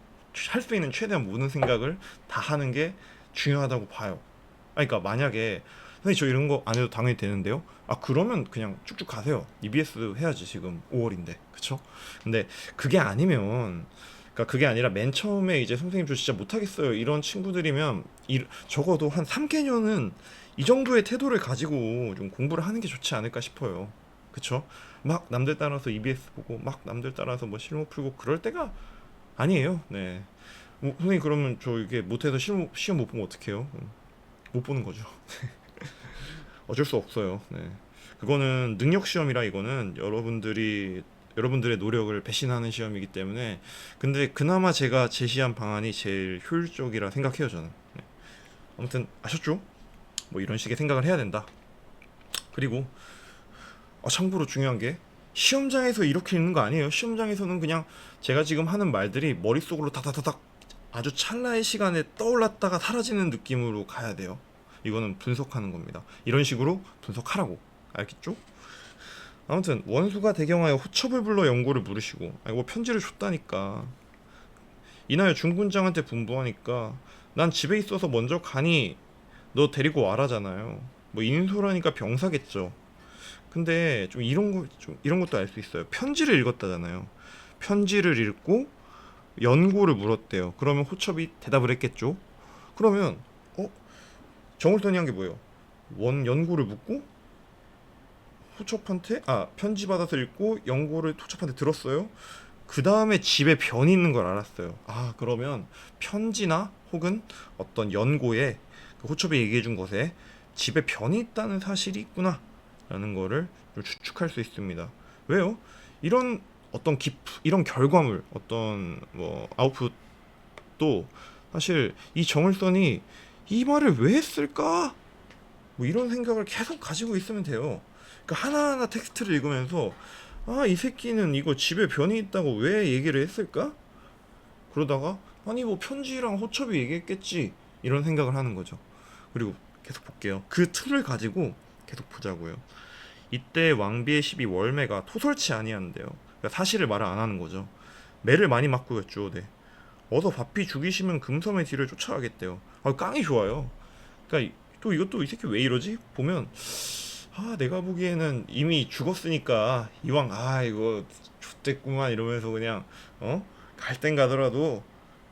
할 수 있는 최대한 모든 생각을 다 하는 게 중요하다고 봐요. 그러니까 만약에 선생님 저 이런 거 안 해도 당연히 되는데요. 그러면 그냥 쭉쭉 가세요. EBS 해야지 지금 5월인데. 그쵸? 근데 그게 아니면 그러니까 그게 아니라 맨 처음에 이제 선생님 저 진짜 못하겠어요 이런 친구들이면 적어도 한 3개년은 이 정도의 태도를 가지고 좀 공부를 하는 게 좋지 않을까 싶어요. 그쵸? 막 남들 따라서 EBS 보고 막 남들 따라서 뭐 실무 풀고 그럴 때가 아니에요. 네. 선생님 그러면 저 이게 못해서 시험 못 보면 어떡해요? 못 보는 거죠. 어쩔 수 없어요. 네. 그거는 능력 시험이라 이거는 여러분들의 노력을 배신하는 시험이기 때문에 근데 그나마 제가 제시한 방안이 제일 효율적이라 생각해요 저는. 네. 아무튼 아셨죠? 뭐 이런 식의 생각을 해야 된다. 그리고 참고로 중요한 게 시험장에서 이렇게 읽는 거 아니에요. 시험장에서는 그냥 제가 지금 하는 말들이 머릿속으로 다다다닥 아주 찰나의 시간에 떠올랐다가 사라지는 느낌으로 가야 돼요. 이거는 분석하는 겁니다. 이런 식으로 분석하라고. 알겠죠? 아무튼 원수가 대경하여 호첩을 불러 연고를 물으시고 뭐 편지를 줬다니까 이나여 중군장한테 분부하니까 난 집에 있어서 먼저 가니 너 데리고 와라잖아요. 뭐 인솔하니까 병사겠죠. 근데 좀 이런 것도 알 수 있어요. 편지를 읽었다잖아요. 편지를 읽고 연고를 물었대요. 그러면 호첩이 대답을 했겠죠. 그러면 정울선이 한 게 뭐예요? 연고를 묻고 호첩한테 편지 받아서 읽고 연고를 호첩한테 들었어요. 그 다음에 집에 변이 있는 걸 알았어요. 그러면 편지나 혹은 어떤 연고에 그 호첩이 얘기해준 것에 집에 변이 있다는 사실이 있구나 라는 거를 좀 추측할 수 있습니다. 왜요? 이런 이런 결과물 어떤 뭐 아웃풋도 사실 이 정울선이 이 말을 왜 했을까? 뭐 이런 생각을 계속 가지고 있으면 돼요. 그러니까 하나하나 텍스트를 읽으면서 이 새끼는 이거 집에 변이 있다고 왜 얘기를 했을까? 그러다가 아니 뭐 편지랑 호첩이 얘기했겠지 이런 생각을 하는 거죠. 그리고 계속 볼게요. 그 틀을 가지고 계속 보자고요. 이때 왕비의 12 월매가 토설치 아니한대요. 그러니까 사실을 말을 안 하는 거죠. 매를 많이 맞고였죠. 네. 어서 바삐 죽이시면 금섬의 뒤를 쫓아가겠대요. 깡이 좋아요. 그러니까 또 이것도 이 새끼 왜 이러지? 보면 내가 보기에는 이미 죽었으니까 이왕 이거 X됐구만 이러면서 그냥 갈 땐 가더라도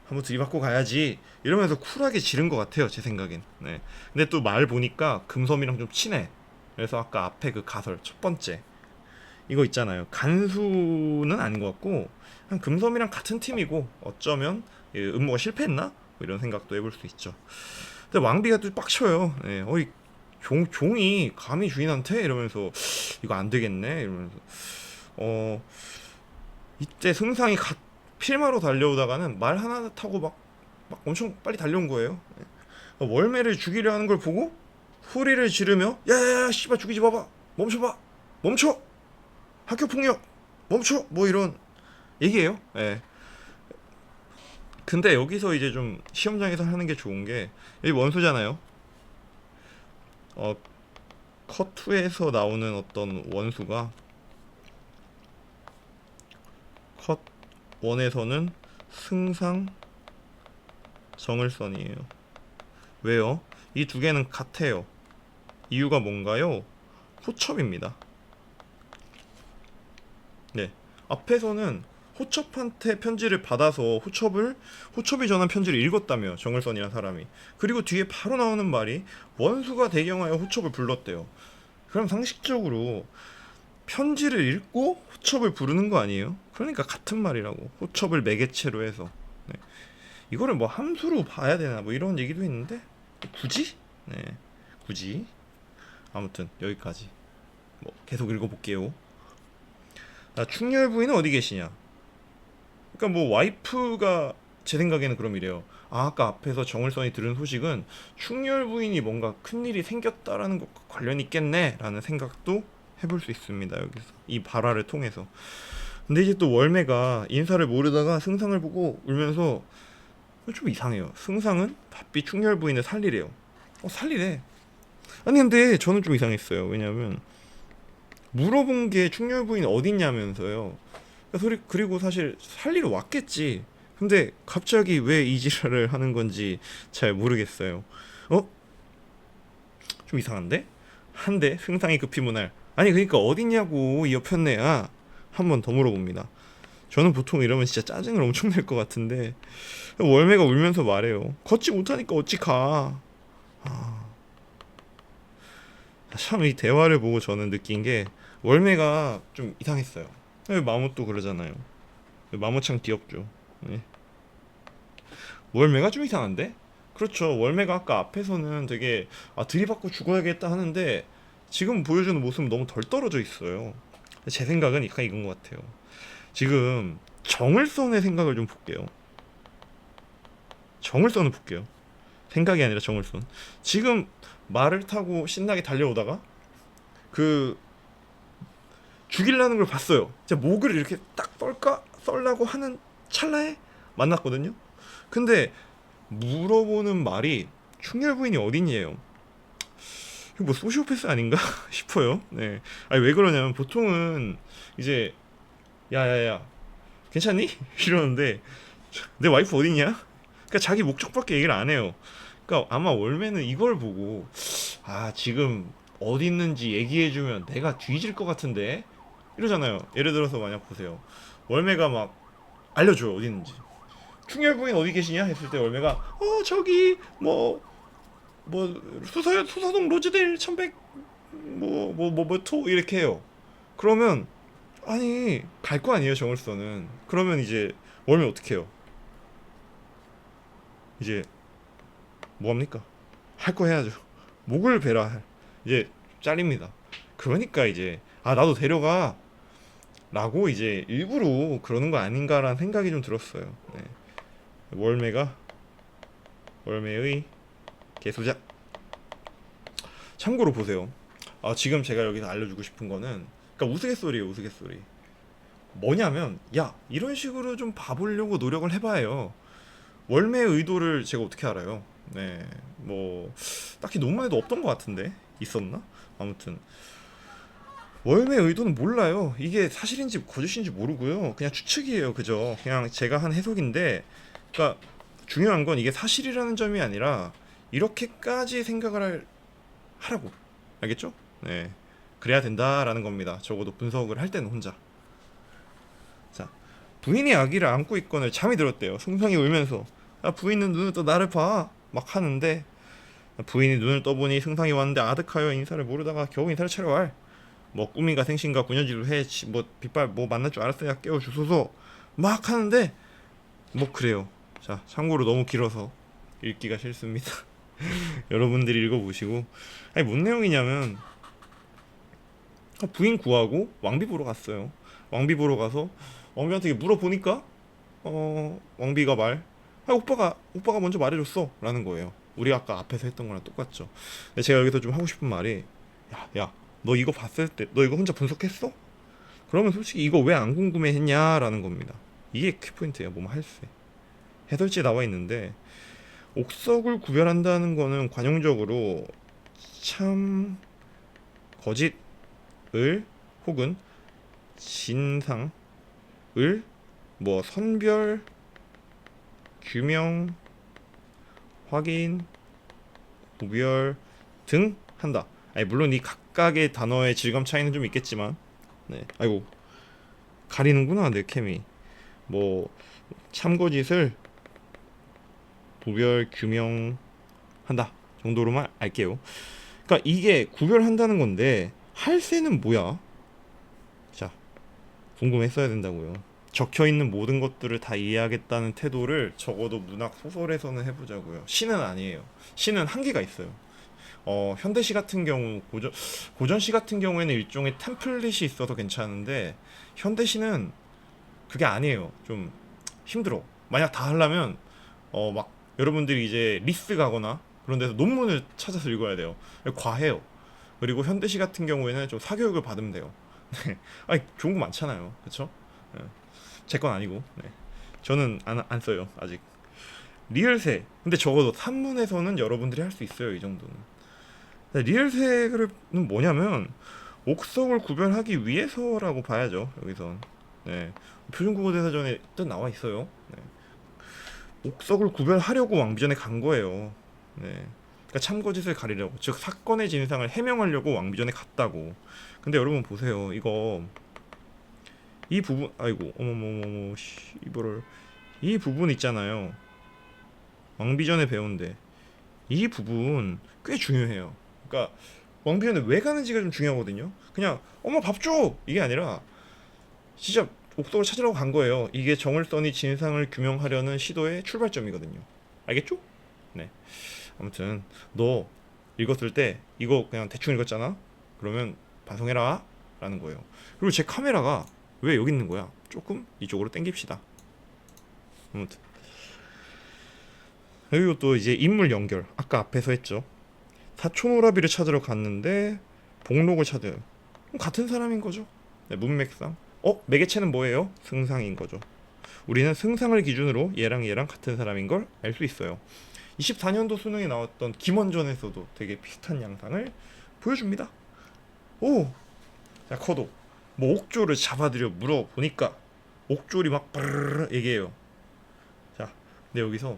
한번 들이받고 가야지 이러면서 쿨하게 지른 것 같아요 제 생각엔. 네. 근데 또 말 보니까 금섬이랑 좀 친해. 그래서 아까 앞에 그 가설 첫 번째 이거 있잖아요. 간수는 아닌 것 같고 그냥 금섬이랑 같은 팀이고 어쩌면 음모가 실패했나? 뭐 이런 생각도 해볼 수 있죠. 근데 왕비가 또 빡쳐요. 네. 종이 감히 주인한테 이러면서 이거 안 되겠네 이러면서 이때 승상이 필마로 달려오다가는 말 하나 타고 막 엄청 빨리 달려온 거예요. 월매를 죽이려 하는 걸 보고 소리를 지르며 야야야 씨발 죽이지 마봐 멈춰봐 멈춰 학교 폭력 멈춰 뭐 이런 얘기예요. 예. 근데 여기서 이제 좀 시험장에서 하는 게 좋은 게 이 원수잖아요. 어, 컷2에서 나오는 어떤 원수가 컷1에서는 승상 정을선이에요. 왜요? 이 두 개는 같아요. 이유가 뭔가요? 호첩입니다. 네. 앞에서는 호첩한테 편지를 받아서 호첩이 전한 편지를 읽었다며, 정을선이라는 사람이. 그리고 뒤에 바로 나오는 말이 원수가 대경하여 호첩을 불렀대요. 그럼 상식적으로 편지를 읽고 호첩을 부르는 거 아니에요? 그러니까 같은 말이라고. 호첩을 매개체로 해서. 네. 이거를 뭐 함수로 봐야 되나 뭐 이런 얘기도 있는데 굳이? 네. 굳이. 아무튼 여기까지. 뭐 계속 읽어볼게요. 충렬 부인은 어디 계시냐? 그러니까 뭐 와이프가 제 생각에는 그럼 이래요. 아까 앞에서 정을선이 들은 소식은 충렬 부인이 뭔가 큰일이 생겼다라는 것과 관련이 있겠네라는 생각도 해볼 수 있습니다. 여기서 이 발화를 통해서. 근데 이제 또 월매가 인사를 모르다가 승상을 보고 울면서 좀 이상해요. 승상은 바삐 충렬 부인을 살리래요. 살리래. 아니 근데 저는 좀 이상했어요. 왜냐면 물어본 게 충렬 부인 어딨냐면서요. 그리고 사실 살리러 왔겠지. 근데 갑자기 왜 이 지랄을 하는 건지 잘 모르겠어요. 어? 좀 이상한데? 한데 승상이 급히 문할. 아니 그러니까 어딨냐고 이 여편네야. 한 번 더 물어봅니다. 저는 보통 이러면 진짜 짜증을 엄청 낼 것 같은데 월매가 울면서 말해요. 걷지 못하니까 어찌 가. 참 이 대화를 보고 저는 느낀 게 월매가 좀 이상했어요. 마모도 그러잖아요. 마모창 귀엽죠. 네. 월매가 좀 이상한데? 그렇죠. 월매가 아까 앞에서는 되게 들이받고 죽어야겠다 하는데 지금 보여주는 모습은 너무 덜 떨어져 있어요. 제 생각은 약간 이건 것 같아요. 지금 정을선의 생각을 좀 볼게요. 정을선을 볼게요. 생각이 아니라 정을선. 지금 말을 타고 신나게 달려오다가 그 죽이려는 걸 봤어요. 제 목을 이렇게 딱 썰라고 하는 찰나에 만났거든요. 근데 물어보는 말이 충렬 부인이 어딨냐요. 이거 뭐 소시오패스 아닌가 싶어요. 네. 아니 왜 그러냐면 보통은 이제 야야야 괜찮니? 이러는데 내 와이프 어딨냐? 그러니까 자기 목적밖에 얘기를 안 해요. 그러니까 아마 월매는 이걸 보고 지금 어디 있는지 얘기해주면 내가 뒤질 것 같은데 이러잖아요. 예를 들어서 만약 보세요. 월매가 막 알려줘요 어디 있는지. 충렬 부인 어디 계시냐 했을 때 월매가 저기 뭐 수서동 로즈데일 1100 토 이렇게 해요. 그러면 아니 갈 거 아니에요 정을선은. 그러면 이제 월매 어떻게 해요? 이제 뭐 합니까? 할 거 해야죠. 목을 베라 이제 잘립니다. 그러니까 이제 나도 데려가 라고 이제 일부러 그러는 거 아닌가라는 생각이 좀 들었어요. 네. 월매가 월매의 개수작. 참고로 보세요. 지금 제가 여기서 알려주고 싶은 거는 그러니까 우스갯소리예요. 우스갯소리. 뭐냐면 이런 식으로 좀 봐보려고 노력을 해봐요. 월매의 의도를 제가 어떻게 알아요? 네, 뭐 딱히 논문에도 없던 것 같은데 있었나? 아무튼 월매의 의도는 몰라요. 이게 사실인지 거짓인지 모르고요. 그냥 추측이에요. 그죠? 그냥 제가 한 해석인데, 그러니까 중요한 건 이게 사실이라는 점이 아니라 이렇게까지 하라고. 알겠죠? 네, 그래야 된다라는 겁니다. 적어도 분석을 할 때는 혼자. 자, 부인이 아기를 안고 있거늘 잠이 들었대요. 승상이 울면서 부인은 눈을 떠 나를 봐 막 하는데 부인이 눈을 떠보니 승상이 왔는데 아득하여 인사를 모르다가 겨우 인사를 차려 왈. 뭐 꿈인가 생신가 구년지로 해 뭐 빗발 뭐 만날 줄 알았어야 깨워주소서 막 하는데 뭐 그래요. 자 참고로 너무 길어서 읽기가 싫습니다. 여러분들이 읽어보시고. 아니 뭔 내용이냐면 부인 구하고 왕비 보러 갔어요. 왕비 보러 가서 왕비한테 물어보니까 왕비가 오빠가 먼저 말해줬어 라는 거예요. 우리 아까 앞에서 했던 거랑 똑같죠. 근데 제가 여기서 좀 하고 싶은 말이 야 너 이거 봤을 때 너 이거 혼자 분석했어? 그러면 솔직히 이거 왜 안 궁금해했냐라는 겁니다. 이게 키포인트예요. 몸 할세. 해설지에 나와 있는데 옥석을 구별한다는 거는 관용적으로 참, 거짓을, 혹은 진상을 뭐 선별, 규명, 확인, 구별 등 한다. 아니 물론 이 각각의 단어의 질감 차이는 좀 있겠지만, 네, 아이고 가리는구나 내 캠이. 뭐 참거짓을 구별, 규명한다 정도로만 알게요. 그러니까 이게 구별한다는 건데 할세는 뭐야? 자, 궁금했어야 된다고요. 적혀 있는 모든 것들을 다 이해하겠다는 태도를 적어도 문학 소설에서는 해보자고요. 시는 아니에요. 시는 한계가 있어요. 현대시 같은 경우, 고전시 같은 경우에는 일종의 템플릿이 있어서 괜찮은데 현대시는 그게 아니에요. 좀 힘들어. 만약 다 하려면 막 여러분들이 이제 리스 가거나 그런 데서 논문을 찾아서 읽어야 돼요. 과해요. 그리고 현대시 같은 경우에는 좀 사교육을 받으면 돼요. 네. 아니 좋은 거 많잖아요. 그렇죠? 제 건 아니고. 네. 저는 안 써요 아직. 리을세. 근데 적어도 산문에서는 여러분들이 할 수 있어요. 이 정도는. 리을세는 뭐냐면 옥석을 구별하기 위해서라고 봐야죠. 여기선. 네. 표준국어대사전에 뜻 나와 있어요. 네. 옥석을 구별하려고 왕비전에 간 거예요. 네. 그러니까 참거짓을 가리려고, 즉 사건의 진상을 해명하려고 왕비전에 갔다고. 근데 여러분 보세요. 이 부분, 아이고, 어머머머머, 이거를, 이 부분 있잖아요. 왕비전에 배운데 이 부분 꽤 중요해요. 그러니까 왕비전에 왜 가는지가 좀 중요하거든요. 그냥 엄마 밥 줘! 이게 아니라 진짜 옥석을 찾으려고 간 거예요. 이게 정을선이 진상을 규명하려는 시도의 출발점이거든요. 알겠죠? 네. 아무튼 너 읽었을 때 이거 그냥 대충 읽었잖아? 그러면 반성해라 라는 거예요. 그리고 제 카메라가 왜 여기 있는 거야? 조금 이쪽으로 당깁시다. 아무튼 그리고 또 이제 인물 연결, 아까 앞에서 했죠. 사촌오라비를 찾으러 갔는데 복록을 찾아요. 그럼 같은 사람인 거죠. 네, 문맥상. 매개체는 뭐예요? 승상인 거죠. 우리는 승상을 기준으로 얘랑 같은 사람인 걸 알 수 있어요. 24년도 수능에 나왔던 김원전에서도 되게 비슷한 양상을 보여줍니다. 오! 자, 커도 뭐 옥조를 잡아들여 물어보니까 옥졸이 막 브르르 얘기해요. 자, 근데 여기서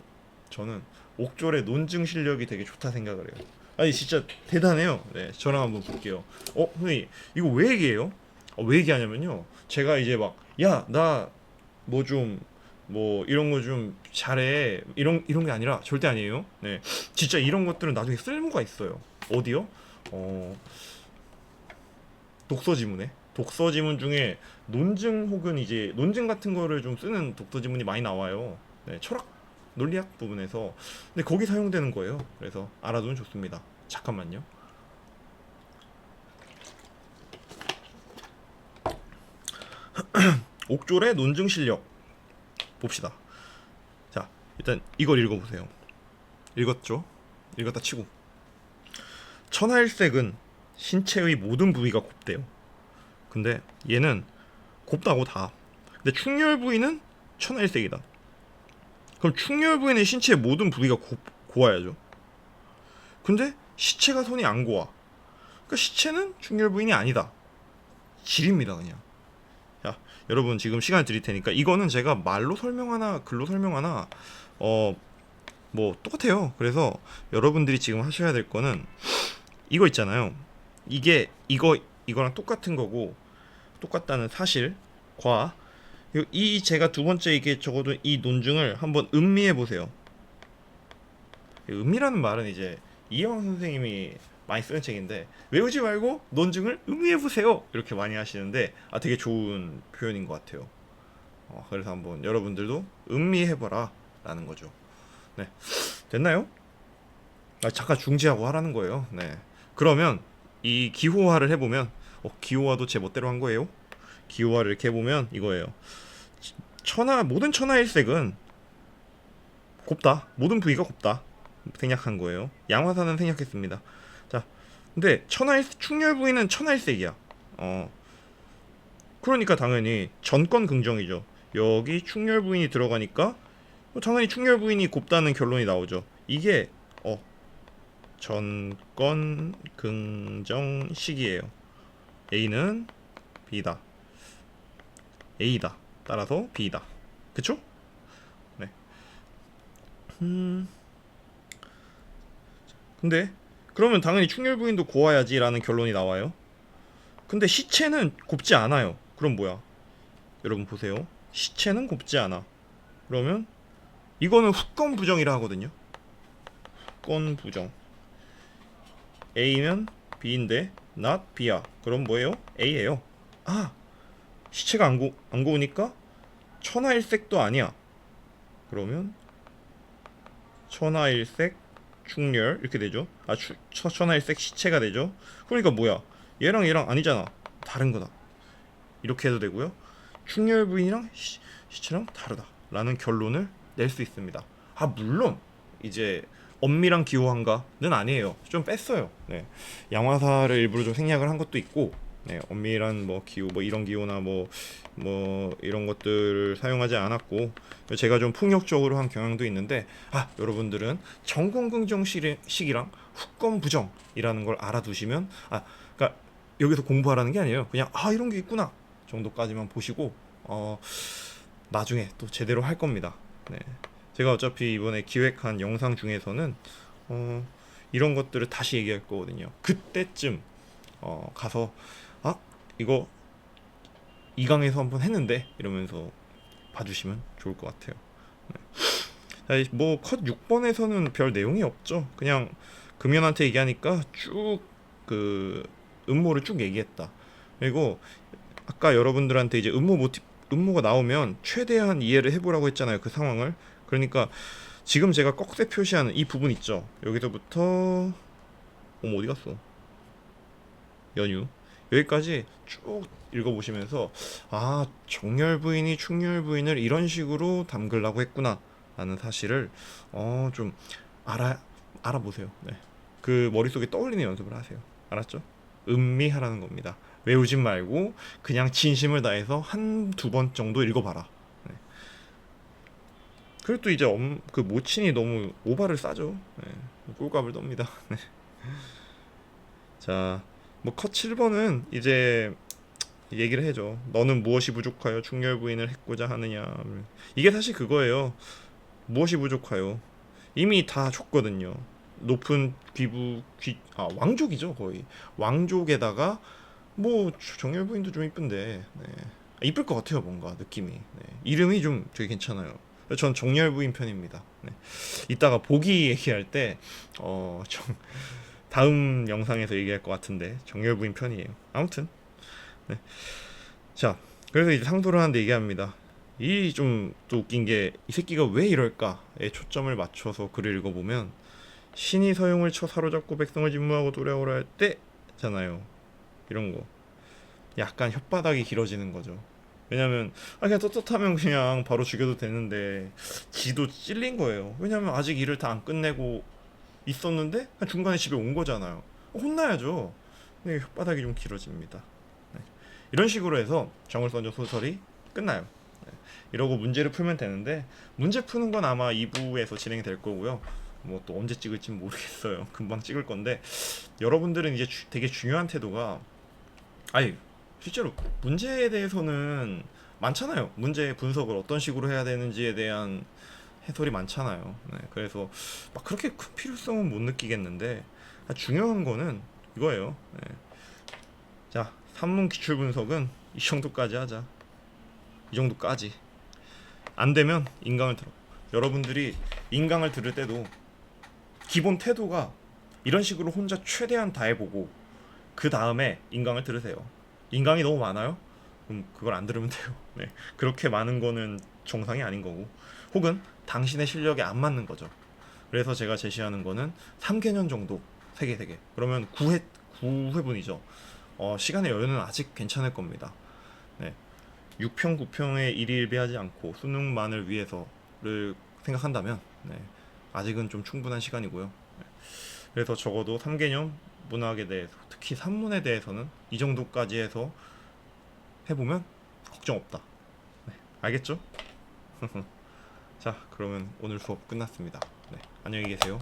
저는 옥졸의 논증 실력이 되게 좋다 생각을 해요. 아니 진짜 대단해요. 네, 저랑 한번 볼게요. 선생님 이거 왜 얘기해요? 왜 얘기하냐면요. 제가 이제 막 야 나 뭐 좀 뭐 이런 거 좀 잘해 이런 게 아니라 절대 아니에요. 네, 진짜 이런 것들은 나중에 쓸모가 있어요. 어디요? 독서 지문에. 독서 지문 중에 논증 혹은 이제 논증 같은 거를 좀 쓰는 독서 지문이 많이 나와요. 네, 철학 논리학 부분에서. 근데 거기 사용되는 거예요. 그래서 알아두면 좋습니다. 잠깐만요. 옥졸의 논증 실력 봅시다. 자, 일단 이걸 읽어보세요. 읽었죠? 읽었다 치고. 천하일색은 신체의 모든 부위가 곱대요. 근데 얘는 곱다고 다. 근데 충혈 부위는 천하일색이다. 그럼 충혈 부위는 신체의 모든 부위가 고와야죠. 근데 시체가 손이 안 고와. 그러니까 시체는 충혈 부인이 아니다. 질입니다 그냥. 자, 여러분 지금 시간 드릴 테니까 이거는 제가 말로 설명하나 글로 설명하나 뭐 똑같아요. 그래서 여러분들이 지금 하셔야 될 거는 이거 있잖아요. 이거랑 똑같은 거고, 똑같다는 사실과 이 제가 두 번째 이게 적어도 이 논증을 한번 음미해 보세요. 음미라는 말은 이제 이영 선생님이 많이 쓰는 책인데, 외우지 말고 논증을 음미해 보세요 이렇게 많이 하시는데 되게 좋은 표현인 것 같아요. 그래서 한번 여러분들도 음미해 보라 라는 거죠. 네, 됐나요? 잠깐 중지하고 하라는 거예요. 네, 그러면 이 기호화를 해보면 기호화도 제 멋대로 한 거예요. 기호화를 이렇게 해보면 이거예요. 모든 천하일색은 곱다. 모든 부위가 곱다. 생략한 거예요. 양화사는 생략했습니다. 자, 근데 충혈 부위는 천하일색이야. 그러니까 당연히 전권 긍정이죠. 여기 충렬 부인이 들어가니까 당연히 충렬 부인이 곱다는 결론이 나오죠. 이게 전권 긍정식이에요. A는 B다. A다. 따라서 B다. 그쵸? 네. 근데 그러면 당연히 충렬 부인도 고와야지라는 결론이 나와요. 근데 시체는 곱지 않아요. 그럼 뭐야? 여러분 보세요. 시체는 곱지 않아. 그러면 이거는 후권 부정이라 하거든요. 후권 부정. A면 B인데 not B야. 그럼 뭐예요? A예요. 아, 시체가 안 고우니까 천하일색도 아니야. 그러면 천하일색 충렬 이렇게 되죠. 천하일색 시체가 되죠. 그러니까 뭐야? 얘랑 아니잖아. 다른 거다. 이렇게 해도 되고요. 충렬 부인이랑 시체랑 다르다라는 결론을 낼 수 있습니다. 물론 이제 엄밀한 기호한가는 아니에요. 좀 뺐어요. 네. 양화사를 일부러 좀 생략을 한 것도 있고, 네, 엄밀한 뭐 기호, 뭐 이런 기호나 뭐 이런 것들을 사용하지 않았고, 제가 좀 폭력적으로 한 경향도 있는데, 여러분들은 정권긍정식이랑 후권부정이라는 걸 알아두시면, 그러니까 여기서 공부하라는 게 아니에요. 그냥 이런 게 있구나 정도까지만 보시고, 나중에 또 제대로 할 겁니다. 네. 제가 어차피 이번에 기획한 영상 중에서는 이런 것들을 다시 얘기할 거거든요. 그때쯤 가서 이거 2강에서 한번 했는데 이러면서 봐주시면 좋을 것 같아요. 네. 뭐컷 6번에서는 별 내용이 없죠. 그냥 금연한테 얘기하니까 쭉 그 음모를 쭉 얘기했다. 그리고 아까 여러분들한테 이제 음모가 나오면 최대한 이해를 해보라고 했잖아요. 그 상황을. 그러니까 지금 제가 꺽쇠 표시하는 이 부분 있죠. 여기서부터 어디 갔어? 연유. 여기까지 쭉 읽어보시면서 정렬 부인이 충렬 부인을 이런 식으로 담그려고 했구나 라는 사실을 좀 알아보세요. 네. 그 머릿속에 떠올리는 연습을 하세요. 알았죠? 음미하라는 겁니다. 외우진 말고 그냥 진심을 다해서 한 두 번 정도 읽어봐라. 네. 그리고 또 이제 그 모친이 너무 오바를 싸죠. 네. 꿀값을 떱니다. 네. 자, 뭐 컷 7번은 이제 얘기를 해줘. 너는 무엇이 부족하여 충렬 부인을 했고자 하느냐. 이게 사실 그거예요. 무엇이 부족하여? 이미 다 줬거든요. 높은 왕족이죠 거의. 왕족에다가 뭐 정열 부인도 좀 이쁜데 이쁠 것 같아요. 뭔가 느낌이. 이름이 좀 되게 괜찮아요. 전 정열 부인 편입니다. 이따가 보기 얘기할 때 다음 영상에서 얘기할 것 같은데 정열 부인 편이에요. 아무튼 자, 그래서 이제 상도를 하는데 얘기합니다. 이 좀 또 웃긴 게 이 새끼가 왜 이럴까에 초점을 맞춰서 글을 읽어보면 신이 서용을 쳐 사로잡고 백성을 진무하고 돌아오라 할 때잖아요. 이런 거 약간 혓바닥이 길어지는 거죠. 왜냐면 그냥 떳떳하면 그냥 바로 죽여도 되는데 지도 찔린 거예요. 왜냐면 아직 일을 다 안 끝내고 있었는데 중간에 집에 온 거잖아요. 혼나야죠. 근데 혓바닥이 좀 길어집니다. 이런 식으로 해서 정을선조 소설이 끝나요. 이러고 문제를 풀면 되는데 문제 푸는 건 아마 2부에서 진행이 될 거고요. 뭐 또 언제 찍을지 모르겠어요. 금방 찍을 건데 여러분들은 이제 되게 중요한 태도가 실제로 문제에 대해서는 많잖아요. 문제 분석을 어떤 식으로 해야 되는지에 대한 해설이 많잖아요. 그래서 막 그렇게 큰 필요성은 못 느끼겠는데 중요한 거는 이거예요. 자, 산문 기출 분석은 이 정도까지 하자. 이 정도까지. 안 되면 인강을 들어. 여러분들이 인강을 들을 때도 기본 태도가 이런 식으로 혼자 최대한 다 해보고 그 다음에 인강을 들으세요. 인강이 너무 많아요? 그럼 그걸 안 들으면 돼요. 그렇게 많은 거는 정상이 아닌 거고 혹은 당신의 실력에 안 맞는 거죠. 그래서 제가 제시하는 거는 3개년 정도 3개 그러면 9회분이죠. 시간의 여유는 아직 괜찮을 겁니다. 6평 9평에 일희일비하지 않고 수능만을 위해서를 생각한다면 아직은 좀 충분한 시간이고요. 그래서 적어도 3개년 문학에 대해서 특히 산문에 대해서는 이 정도까지 해서 해보면 걱정 없다. 네, 알겠죠? 자, 그러면 오늘 수업 끝났습니다. 네, 안녕히 계세요.